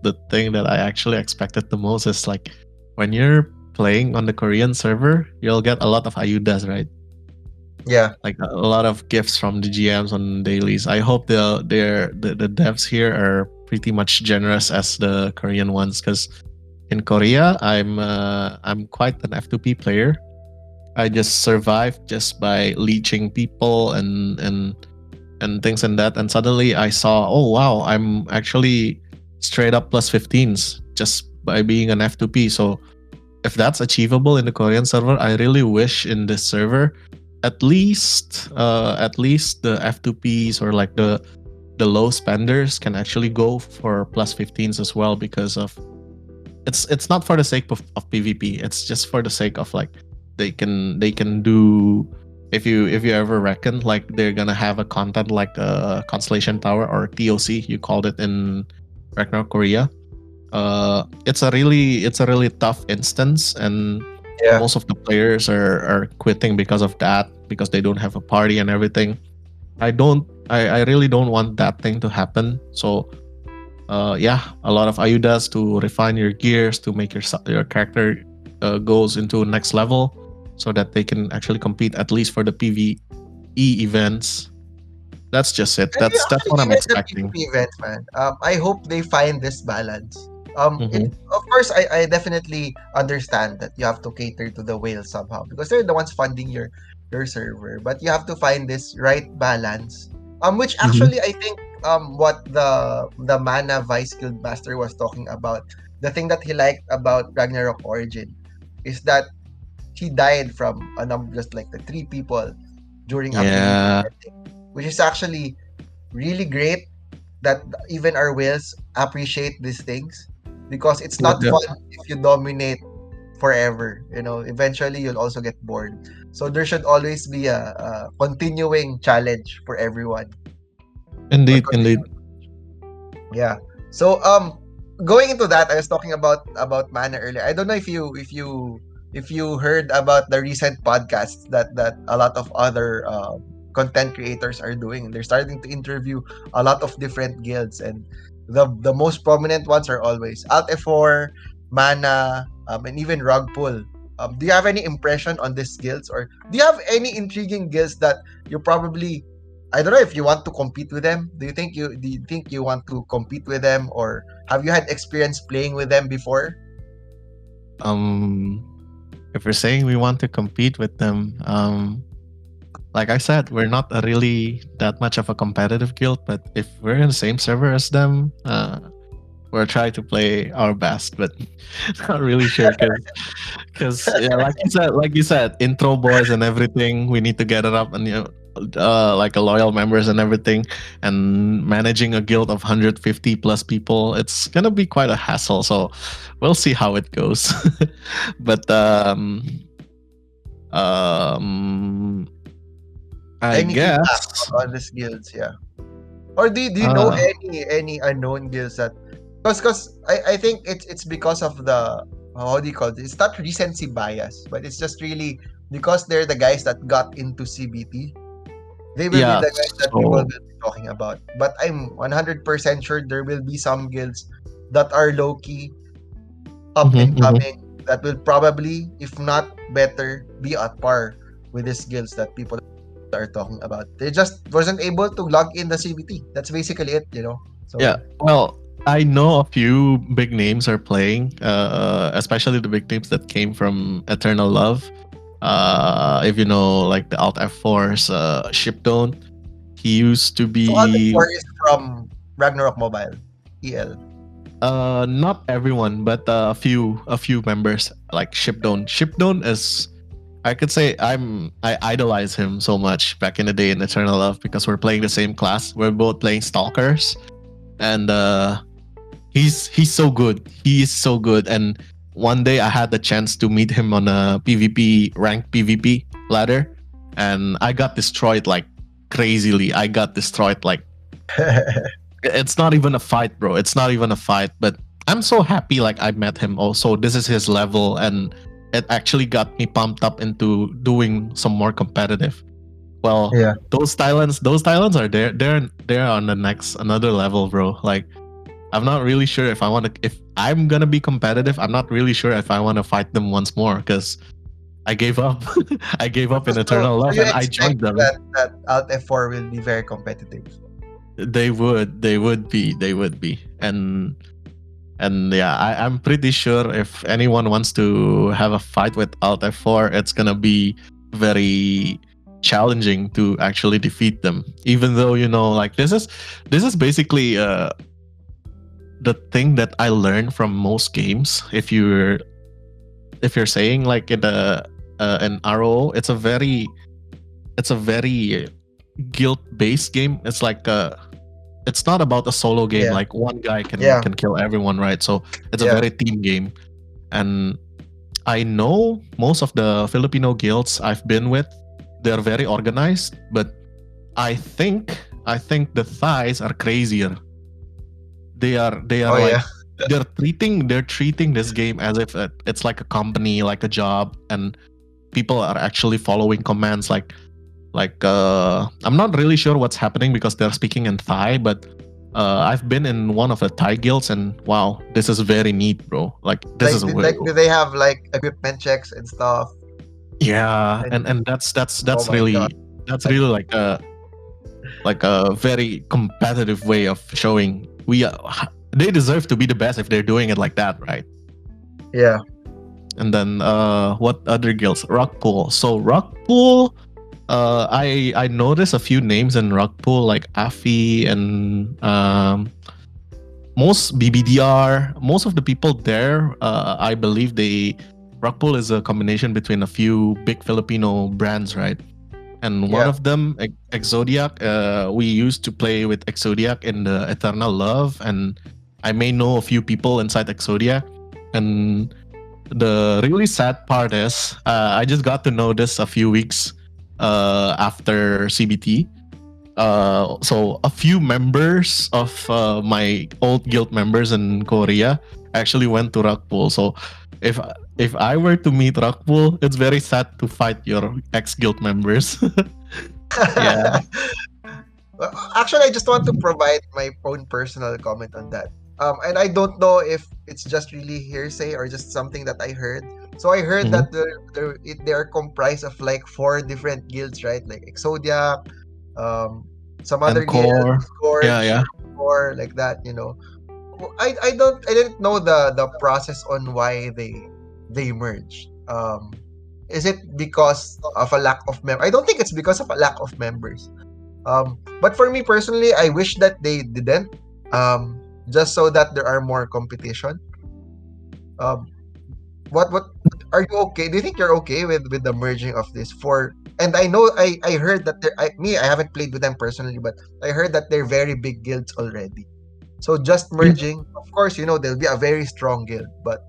the thing that I actually expected the most is like when you're playing on the Korean server, you'll get a lot of ayudas, right? yeah. Like a lot of gifts from the GMs on dailies. I hope the devs here are pretty much generous as the Korean ones, because in Korea I'm quite an F2P player. I just survived just by leeching people and things and that, and suddenly I saw, oh wow, I'm actually straight up plus 15s just by being an F2P. So if that's achievable in the Korean server, I really wish in this server at least the F2Ps or like the low spenders can actually go for plus 15s as well, because of it's not for the sake of PvP. It's just for the sake of like they can do, if you ever reckon like they're gonna have a content like Constellation Tower or TOC, you called it in Ragnarok Korea. It's a really tough instance, and Yeah. most of the players are quitting because of that, because they don't have a party and everything. I really don't want that thing to happen. So yeah, a lot of ayudas to refine your gears, to make your character goes into next level, so that they can actually compete at least for the PvE events. That's just it. And yeah, That's actually, what I'm even the expecting. PvP events, man. I hope they find this balance. Mm-hmm. Of course, I definitely understand that you have to cater to the whales somehow because they're the ones funding your server. But you have to find this right balance. Which Mm-hmm. actually I think what the Mana Vice Guild Master was talking about. The thing that he liked about Ragnarok Origin is that he died from a number just like the three people during a PvP Yeah. setting, which is actually really great that even our whales appreciate these things because it's Yep. not Yep. fun if you dominate forever. Eventually you'll also get bored. So there should always be a continuing challenge for everyone. Or Indeed. Indeed. continue. Yeah. So going into that, I was talking about mana earlier. I don't know if you heard about the recent podcasts that a lot of other content creators are doing. They're starting to interview a lot of different guilds, and the most prominent ones are always Alt F4, Mana, and even Rug Pull. Do you have any impression on these guilds, or do you have any intriguing guilds that you probably, I don't know if you want to compete with them? Do you think you want to compete with them, or have you had experience playing with them before? Um, if we're saying we want to compete with them, like I said, we're not really that much of a competitive guild. But if we're in the same server as them, we'll try to play our best. But not really sure, because yeah, like you said, intro boys and everything. We need to get it up, and like a loyal members and everything, and managing a guild of 150 plus people, it's gonna be quite a hassle. So we'll see how it goes. But um, I Any feedback guess. on these guilds? Yeah. Or do you know Uh, any unknown guilds that, because I think it's because of how do you call this? It's not recency bias, but it's just really because they're the guys that got into CBT. They will be Yeah. the guys that people will So. be talking about. But I'm 100% sure there will be some guilds that are low key, up Mhm, and mhm. coming, that will probably, if not better, be at par with these guilds that people are talking about. They just wasn't able to log in the CBT. That's basically it. Yeah. So Well, I know a few big names are playing, especially the big names that came from Eternal Love. If you know, like the Alt F4's Shipdone, he used to so Alpha be 4 is from Ragnarok Mobile, EL. not everyone, but a few members like Shipdone. Shipdone is, I could say, I idolize him so much back in the day in Eternal Love because we're playing the same class. We're both playing Stalkers, and he's so good. He is so good. And one day I had the chance to meet him on a PvP ranked PvP ladder, and I got destroyed like crazily. I got destroyed like it's not even a fight, bro. It's not even a fight. But I'm so happy like I met him also. This is his level, and it actually got me pumped up into doing some more competitive. Well, Yeah. those Thailands are there. They're on the next another level, bro. Like I'm not really sure if I want to. If I'm gonna be competitive, I'm not really sure if I want to fight them once more because I gave up. I gave up in Eternal So Love you and I expect joined them. that Alt F4 will be very competitive. They would be, and yeah, I'm pretty sure if anyone wants to have a fight with Alt F4, it's gonna be very challenging to actually defeat them. Even though like this is basically the thing that I learned from most games. If you're saying like in an RO, it's a very guild based game. It's not about a solo game Yeah. like one guy can Yeah. can kill everyone, right? So it's a Yeah. very team game. And I know most of the Filipino guilds I've been with, they're very organized, but I think the Thais are crazier. They are Oh like yeah. they're treating this game as if it's like a company, like a job, and people are actually following commands like I'm not really sure what's happening because they're speaking in Thai, but I've been in one of the Thai guilds and wow, this is very neat, bro. Like this is way. Do they have like equipment checks and stuff? Yeah, And and that's that's oh that's my god. really that's really like a very competitive way of showing they deserve to be the best if they're doing it like that, right? Yeah. And then what other guilds? Rockpool. So Rockpool, I noticed a few names in Rockpool like Afi and most BBDR. Most of the people there, I believe Rockpool is a combination between a few big Filipino brands, right? And one Yeah. of them, Exodiac, we used to play with Exodiac in the Eternal Love, and I may know a few people inside Exodiac. And the really sad part is, I just got to know this a few weeks after CBT. So a few members of my old guild members in Korea actually went to Rockpool. So if if I were to meet Rockpool, it's very sad to fight your ex guild members. Yeah. Well, actually, I just want to provide my own personal comment on that. And I don't know if it's just really hearsay or just something that I heard. So I heard Mhm. that they are comprised of like four different guilds, right? Like Exodia, um, some other And guild, core. Yeah, Scourge, yeah. or like that. I didn't know the process on why they merged. Is it because of a lack of I don't think it's because of a lack of members. But for me personally, I wish that they didn't. Just so that there are more competition. Um, what are you okay? Do you think you're okay with the merging of this four? And I know I heard that I haven't played with them personally, but I heard that they're very big guilds already. So just Yeah. merging, of course, there'll be a very strong guild, but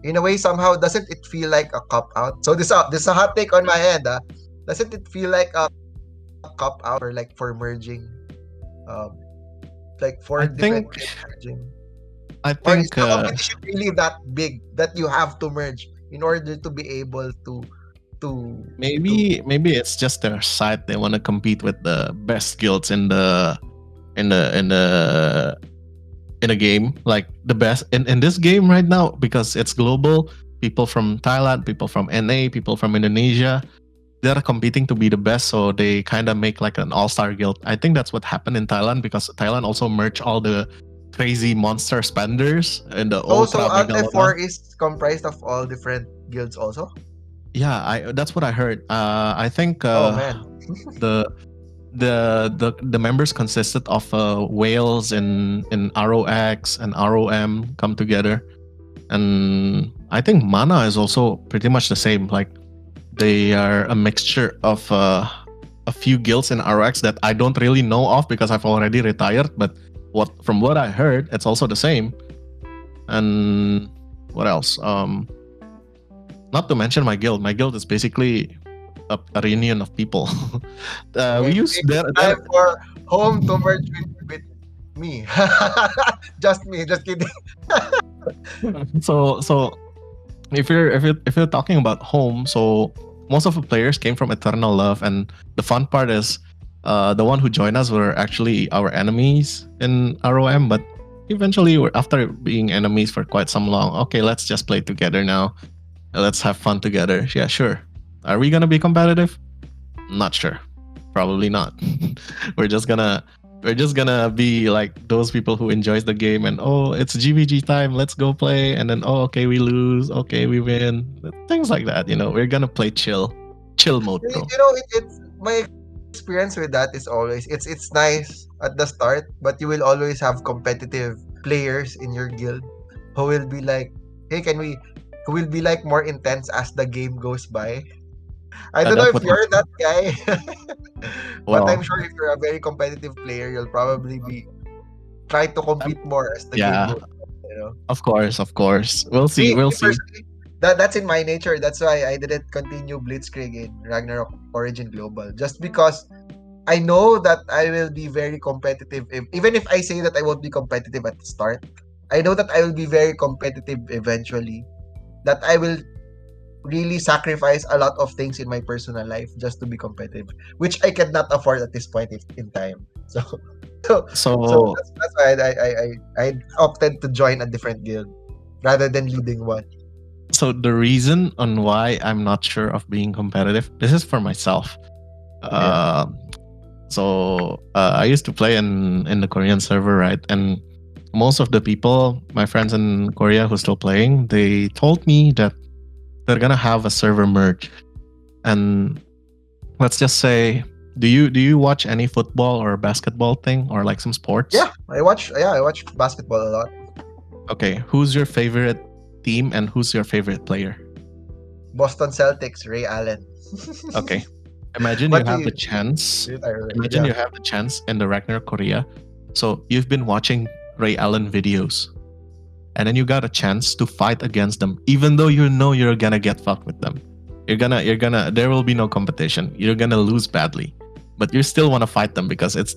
in a way, somehow, doesn't it feel like a cop out? So this is a hot take on my end. Doesn't it feel like a cop out or like for merging, um, like I four different think guilds merging? I Or is think the competition really that big that you have to merge in order to be able to to maybe it's just their side. They want to compete with the best guilds in the in the in a game, like the best in this game right now, because it's global. People from Thailand, people from NA, people from Indonesia, they're competing to be the best, so they kind of make like an all-star guild. I think that's what happened in Thailand, because Thailand also merged all the crazy monster spenders in the also Ultra Alt Megalodon. F4 is comprised of all different guilds also. Yeah, I that's what I heard. I think Oh man. the the members consisted of whales in ROX and ROM come together, and I think Mana is also pretty much the same. Like they are a mixture of a few guilds in ROX that I don't really know of because I've already retired. But from what I heard, it's also the same. And what else? Not to mention my guild. My guild is basically a reunion of people. We Maybe use it's time for home to merge with me. Just me, just kidding. so if you're talking about home, so most of the players came from Eternal Love, and the fun part is the one who joined us were actually our enemies in ROM, but eventually after being enemies for quite some long, okay, let's just play together now. Let's have fun together. Yeah, sure. Are we gonna be competitive? Not sure. Probably not. we're just gonna we're just gonna be like those people who enjoys the game, and oh, it's GVG time, let's go play, and then oh, okay, we lose, okay, we win, things like that. We're gonna play chill mode, bro. It's my experience with that is always it's nice at the start, but you will always have competitive players in your guild who will be like, hey, who will be like more intense as the game goes by. I don't know That's if what you're that guy, but I'm well, sure if you're a very competitive player, you'll probably be try to compete more as the game yeah, goes on, of course, we'll see, Me we'll see. personally, that's in my nature. That's why I didn't continue Blitzkrieg in Ragnarok Origin Global. Just because I know that I will be very competitive. Even if I say that I won't be competitive at the start, I know that I will be very competitive eventually. That I will really sacrifice a lot of things in my personal life just to be competitive, which I cannot afford at this point in time. So, so, so So that's why I opted to join a different guild rather than leading one. so the reason on why I'm not sure of being competitive, this is for myself. Yeah. uh, I used to play in the Korean server, right? And most of the people, my friends in Korea who still playing, they told me that they're gonna have a server merge. And let's just say, do you watch any football or basketball thing, or like some sports? I watch basketball a lot. Okay, who's your favorite team and who's your favorite player? Boston Celtics, Ray Allen. Okay, imagine you What have the chance. Imagine yeah. you have the chance in the Ragnarok Korea. So you've been watching Ray Allen videos, and then you got a chance to fight against them, even though you know you're gonna get fucked with them. There will be no competition. You're gonna lose badly, but you still want to fight them because it's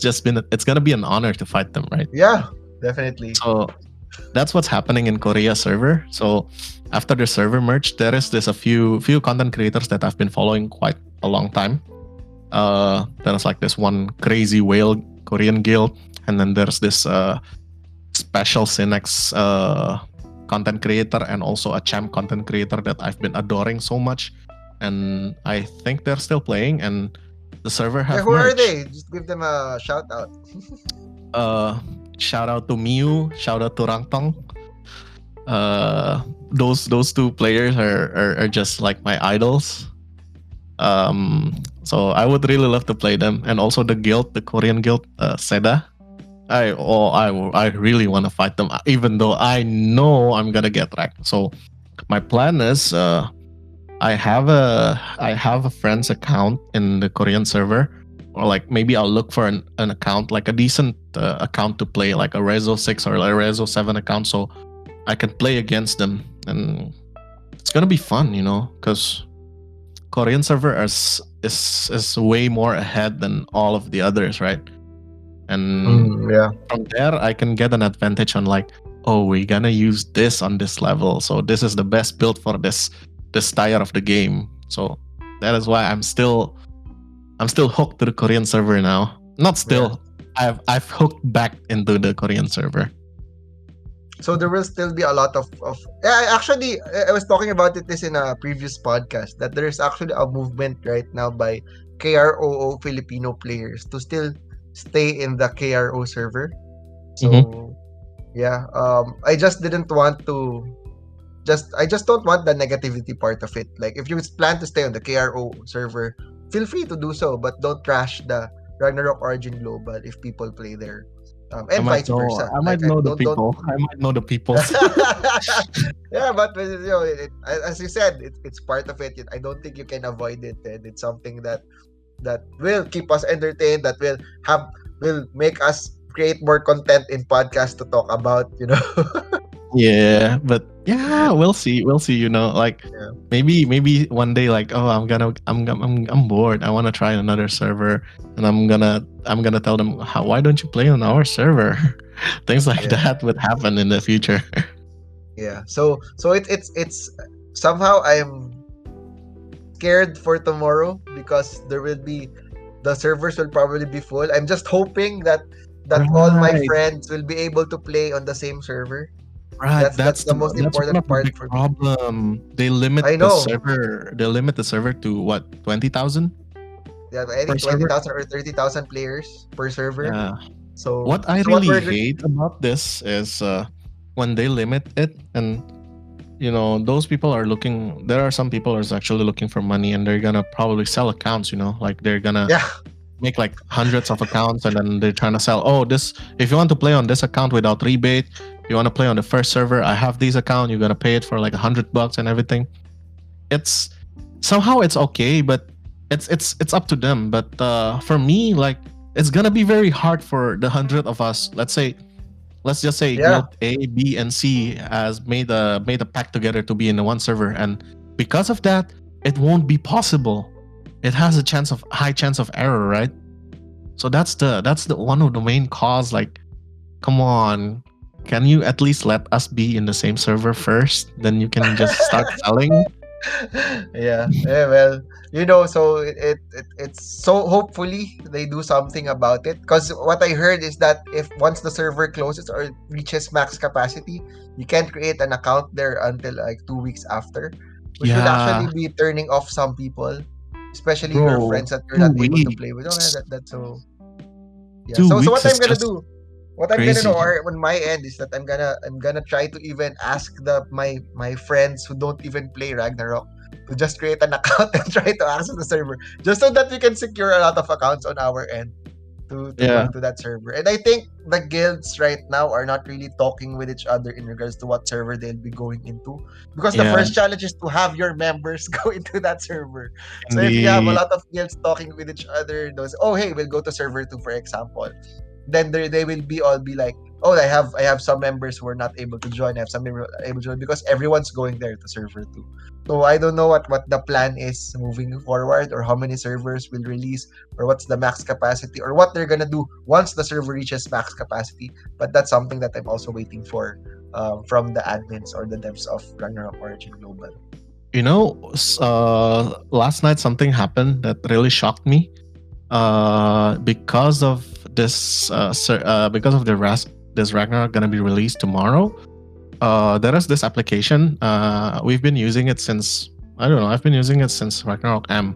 gonna be an honor to fight them, right? Yeah, definitely. So that's what's happening in Korea server. So after the server merge, there is this a few content creators that I've been following quite a long time. There's like this one crazy whale Korean guild, and then there's this special Synex content creator, and also a champ content creator that I've been adoring so much. And I think they're still playing, and the server Yeah, have who are merged. they? Just give them a shout out. Shout out to Miu, shout out to Rangtong. Those two players are just like my idols. So I would really love to play them, and also the guild, the Korean guild, Seda. I really want to fight them, even though I know I'm gonna get wrecked. So my plan is, I have a friend's account in the Korean server, or like maybe I'll look for an account, like a decent account to play, like a Rezo 6 or a Rezo 7 account, so I can play against them, and it's gonna be fun, because Korean server is way more ahead than all of the others, right? And Yeah. from there, I can get an advantage on like oh, we're gonna use this on this level, so this is the best build for this tier of the game. So that is why I'm still hooked to the Korean server now. Not Yeah. still. I've hooked back into the Korean server. So there will still be a lot of yeah, actually I was talking about it this in a previous podcast that there's actually a movement right now by KROO Filipino players to still stay in the KRO server. Mm-hmm. So yeah, I just didn't want to I just don't want the negativity part of it. Like if you plan to stay on the KRO server, feel free to do so, but don't trash the Ragnarok Origin Global if people play there. I And might vice know. versa. I might Like know the don't people. I might know the peoples. yeah, but you know, as you said, it's part of it. I don't think you can avoid it, and it's something that will keep us entertained. That have will make us create more content in podcasts to talk about. You know. Yeah, but yeah, we'll see. We'll see. Like Yeah. maybe one day, like, oh, I'm bored. I want to try another server, and I'm gonna tell them, how, why don't you play on our server? Things like Yeah. that would happen in the future. Yeah. So it's somehow I'm scared for tomorrow because there will be the servers will probably be full. I'm just hoping that all my Right, friends will be able to play on the same server. right. That's the most That's one important of the part big for me. problem. They limit I the know. server. They limit the server to what, 20,000 Yeah, I per think server. 20,000 or 30,000 players per server. Yeah. So What I so what really we're hate about this is when they limit it, and those people are looking. There are some people who's actually looking for money, and they're gonna probably sell accounts. Like they're gonna yeah. make like hundreds of accounts, and then they're trying to sell. Oh, this, if you want to play on this account without rebate, you want to play on the first server, I have this account. You're gonna pay it for like $100 and everything. It's somehow it's okay, but it's up to them. But for me, like, it's gonna be very hard for the 100 of us. Let's just say Yeah. guild A, B, and C has made a pact together to be in the one server, and because of that, it won't be possible. It has a high chance of error, right? So that's the one of the main cause. Like, come on, can you at least let us be in the same server first? Then you can just start selling. Yeah. Yeah, well, so it's so hopefully they do something about it because what I heard is that if once the server closes or reaches max capacity, you can't create an account there until like 2 weeks after, which would actually Yeah, be turning off some people, especially your bro, friends that you're two not able to play with. Oh man, weeks. that's so yeah. Two So what weeks is I'm gonna just do, what I'm gonna do crazy. or on my end is that I'm gonna try to even ask my friends who don't even play Ragnarok to just create an account and try to access the server just so that we can secure a lot of accounts on our end to go Yeah, into that server. And I think the guilds right now are not really talking with each other in regards to what server they'll be going into because the yeah, first challenge is to have your members go into that server. So if you have a indeed. lot of guilds talking with each other, those, oh hey, we'll go to server 2 for example, then they will be all be like, oh, I have some members who are not able to join. I have some members able to join because everyone's going there to server 2. So I don't know what the plan is moving forward or how many servers will release or what's the max capacity or what they're gonna do once the server reaches max capacity. But that's something that I'm also waiting for from the admins or the devs of Ragnarok Origin Global. Last night something happened that really shocked me. Because of because of this Ragnarok gonna be released tomorrow. There is this application. We've been using it since, I don't know. I've been using it since Ragnarok M.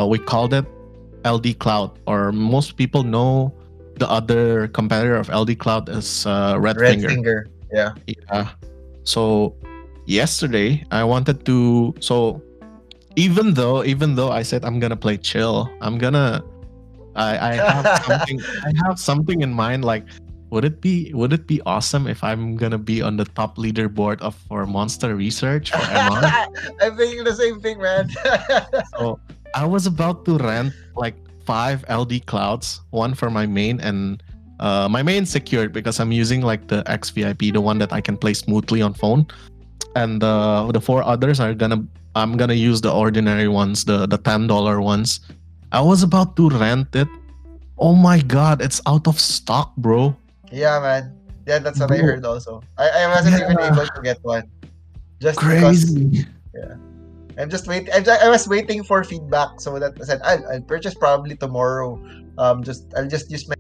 We called it LD Cloud, or most people know the other competitor of LD Cloud is Red Red Finger. Finger. Yeah. Yeah. So yesterday I wanted to. So even though I said I'm gonna play chill, I have something. I have something in mind. Like, would it be awesome if I'm gonna be on the top leaderboard of for monster research for MR? I'm thinking the same thing, man. So I was about to rent like 5 LD clouds, one for my main, and my main secured because I'm using like the XVIP, the one that I can play smoothly on phone, and the 4 others are gonna I'm gonna use the ordinary ones, the $10 ones. I was about to rent it. Oh my god, it's out of stock, bro. Yeah, man. Yeah, that's what I Bro, heard also. I wasn't even yeah, able to get one just because. crazy. Yeah, I'm just wait. I was waiting for feedback so that I said I'll purchase probably tomorrow. I'll just use my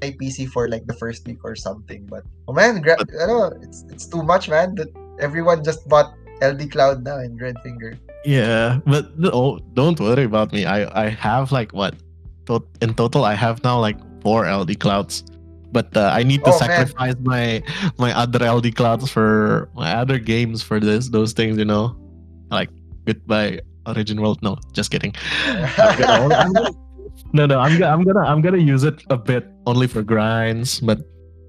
PC for like the first week or something. But oh man, But I don't know, it's too much, man. That everyone just bought LD Cloud now in Red Finger. yeah, but don't worry about me. I have like what? In total, I have now like 4 LD clouds. But I need to Oh man, sacrifice my other LD clouds for my other games for those things, you know. Like goodbye Origin World. No, just kidding. I'm gonna no no I'm gonna use it a bit only for grinds. But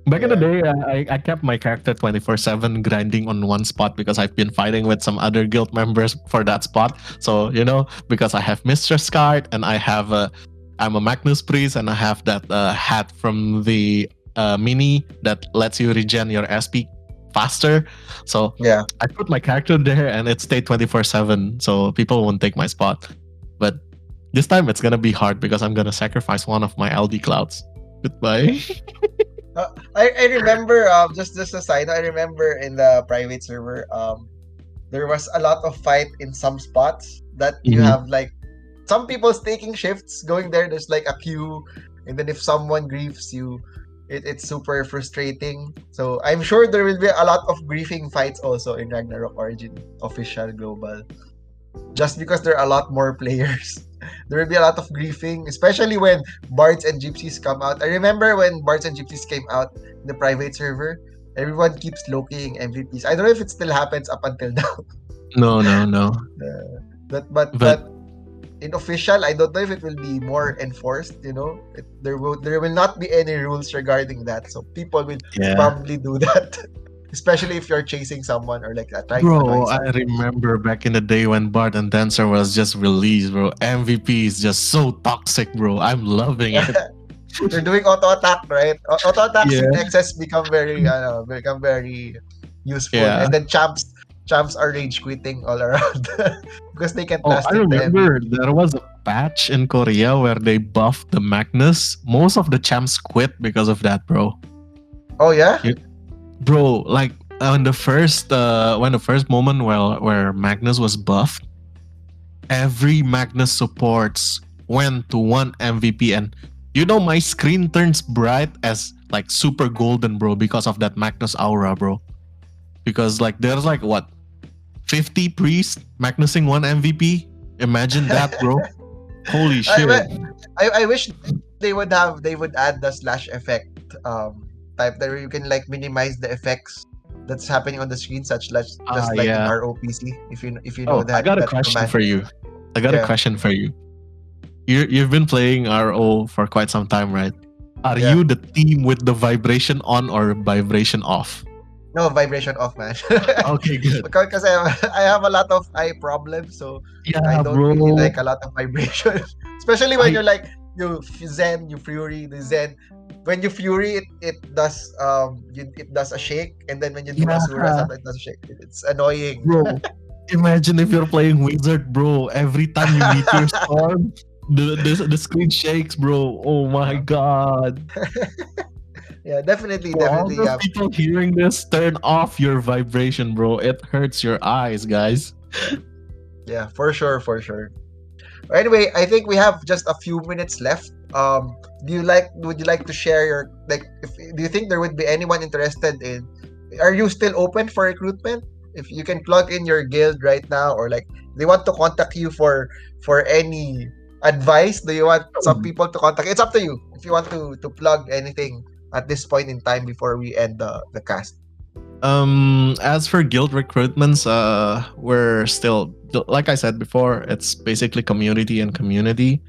back in the yeah. day, I kept my character 24/7 grinding on one spot because I've been fighting with some other guild members for that spot. So you know, because I have Mistress card and I'm a Magnus priest and I have that hat from the mini that lets you regen your SP faster. So Yeah. I put my character there and it stayed 24/7, so people won't take my spot. But this time it's gonna be hard because I'm gonna sacrifice one of my LD clouds. Yeah. Goodbye. I remember just a side note, I remember in the private server there was a lot of fight in some spots that you Mhm. have like some people taking shifts going there. There's like a queue, and then if someone griefs you, it's super frustrating. So I'm sure there will be a lot of griefing fights also in Ragnarok Origin official global, just because there are a lot more players. There will be a lot of griefing, especially when Bards and Gypsies come out. I remember when Bards and Gypsies came out in the private server, everyone keeps Lokiing MVPs. I don't know if it still happens up until now. No, no, no. But But in official, I don't know if it will be more enforced. There will not be any rules regarding that, so people will yeah. probably do that, especially if you're chasing someone or like trying to annoy Bro, I someone. remember back in the day when Bart and Dancer was just released, bro. MVP is just so toxic, bro. I'm loving it. They're doing auto attack, right? Auto attacks Yeah. in excess become very useful, Yeah. and then champs are rage quitting all around because they can't Oh, last I in the remember MVP. there was a patch in Korea where they buffed the Magnus. Most of the champs quit because of that, bro. Oh yeah. You, bro, like when the first moment where Magnus was buffed, every Magnus supports went to one MVP, and you know my screen turns bright as like super golden, bro, because of that Magnus aura, bro. Because like there's like what 50 priests Magnusing one MVP. Imagine that, bro. Holy I, shit. but I wish they would add the slash effect type that you can like minimize the effects that's happening on the screen, such like Ah, just like in yeah. ROPC, if you know Oh, I got a that question command. for you. I got a Yeah, question for you. You've been playing RO for quite some time, right? Are yeah. you the team with the vibration on or vibration off? No vibration off, man. Okay, good. Because I have a lot of eye problems, so I Yeah, don't really bro. like a lot of vibration, especially when I you're like you fury the zen. When you fury, it does a shake, and then when you do asura, yeah, sometimes it does a shake. It's annoying. bro. Imagine if you're playing wizard, bro. Every time you meet your storm, the screen shakes, bro. Oh my Uh, god. yeah, definitely, For all definitely, the yeah, people hearing this, turn off your vibration, bro. It hurts your eyes, guys. yeah, yeah, for sure, for sure. Anyway, I think we have just a few minutes left. Would you like to share your like? Do you think there would be anyone interested in? Are you still open for recruitment? If you can plug in your guild right now, or like they want to contact you for any advice, do you want some people to contact? It's up to you. If you want to plug anything at this point in time before we end the cast. As for guild recruitments, we're still like I said before, it's basically community and community,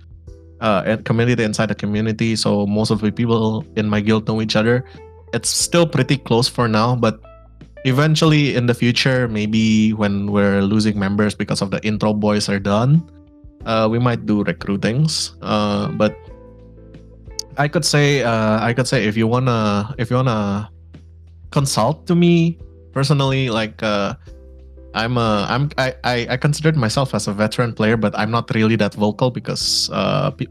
and community inside the community. So most of the people in my guild know each other. It's still pretty close for now, but eventually in the future, maybe when we're losing members because of the intro boys are done, we might do recruitings. But I could say if you wanna consult to me personally, like I considered myself as a veteran player, but I'm not really that vocal because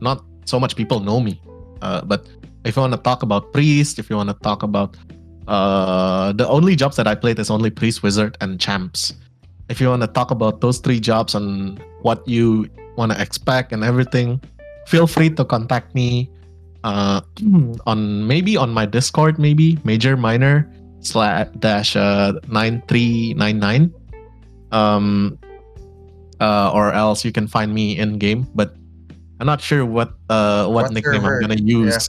not so much people know me. But if you want to talk about priest, if you want to talk about The only jobs that I played is only priest, wizard, and champs. If you want to talk about those three jobs and what you want to expect and everything, feel free to contact me on my Discord, maybe major minor slash dash 9399. Or else you can find me in game, but I'm not sure what What nickname I'm server? gonna Yeah. use.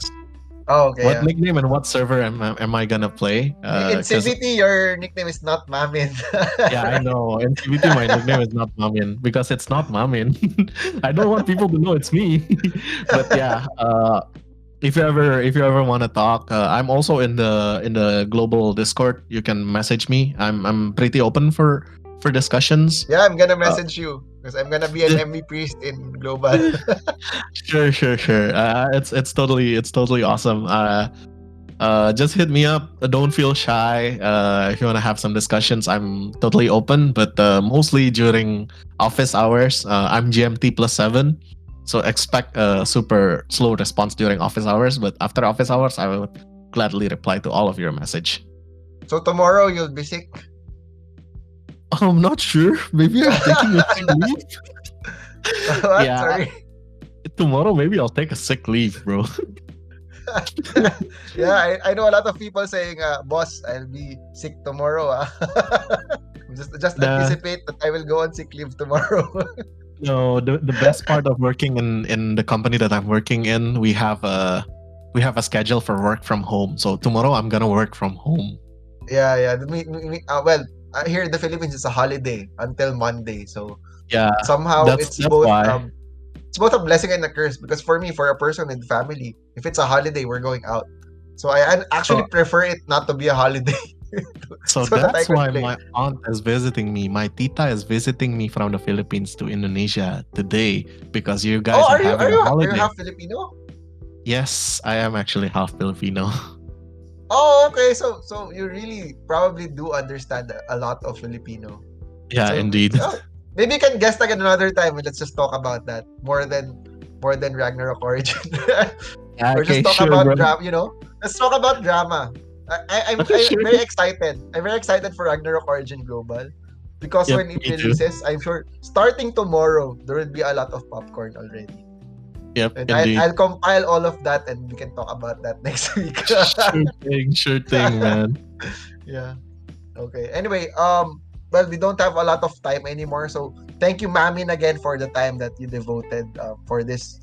Oh, okay. What Yeah. nickname and what server am I gonna play? In Because CVT, your nickname is not Mamin. yeah, I Right? know. In CVT, my nickname is not Mamin because it's not Mamin. I don't want people to know it's me. But yeah, if you ever want to talk, I'm also in the global Discord. You can message me. I'm pretty open for discussions. Yeah, I'm gonna Uh, message you because I'm gonna be an MV priest in global. sure. It's totally awesome. Just hit me up. Don't feel shy. If you want to have some discussions, I'm totally open. But mostly during office hours, I'm GMT +7, so expect a super slow response during office hours. But after office hours, I will gladly reply to all of your message. So tomorrow you'll be sick. I'm not sure. Maybe I'm taking a sick leave. What? Yeah, Sorry. tomorrow maybe I'll take a sick leave, bro. Yeah, I know a lot of people saying, boss, I'll be sick tomorrow. Just The anticipate that I will go on sick leave tomorrow. No, the best part of working in the company that I'm working in, we have a schedule for work from home. So tomorrow I'm gonna work from home. Yeah. Well, here in the Philippines, it's a holiday until Monday. So Yeah, somehow that's why. it's both a blessing and a curse because for me, for a person with family, if it's a holiday, we're going out. So I actually So prefer it not to be a holiday so so that I that's could why play. my aunt is visiting me. My tita is visiting me from the Philippines to Indonesia today because you Oh, guys are having a are you holiday. half Filipino? Yes, I am actually half Filipino. Oh, okay. So you really probably do understand a lot of Filipino. Yeah, So indeed. oh, maybe you can guest again another time and let's just talk about that more than Ragnarok Origin, Yeah, or just okay, talk sure, about bro. drama. Let's talk about drama. Okay, I'm sure. very excited. I'm very excited for Ragnarok Origin Global because Yep, when it me too. releases, I'm sure starting tomorrow there will be a lot of popcorn already. Yep, And indeed. I'll compile all of that and we can talk about that next week. Sure thing, man. Yeah. Okay. Anyway, well, we don't have a lot of time anymore, so thank you, Mamin, again for the time that you devoted for this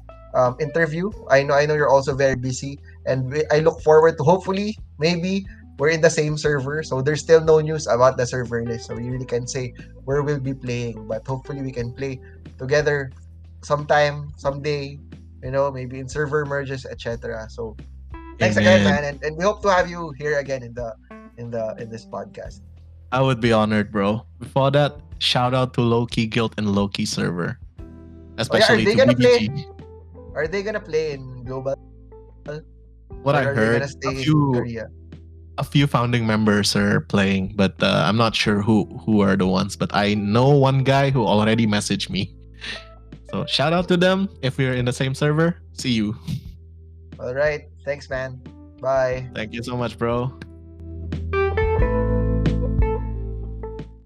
interview. I know you're also very busy, and I look forward to hopefully maybe we're in the same server. So there's still no news about the server list, so we really can't say where we'll be playing, but hopefully we can play together sometime, someday. Maybe in server merges, etc. So thanks again, Amen. man, and we hope to have you here again in this podcast. I would be honored, bro. Before that, shout out to Loki Guild and Loki server, Oh yeah, especially to BDG. are they gonna play in global, What or I are they heard, gonna stay in Korea? a few founding members are playing, but I'm not sure who are the ones. But I know one guy who already messaged me. So shout out to them. If we're in the same server, see you. All right, thanks, man. Bye. Thank you so much, bro.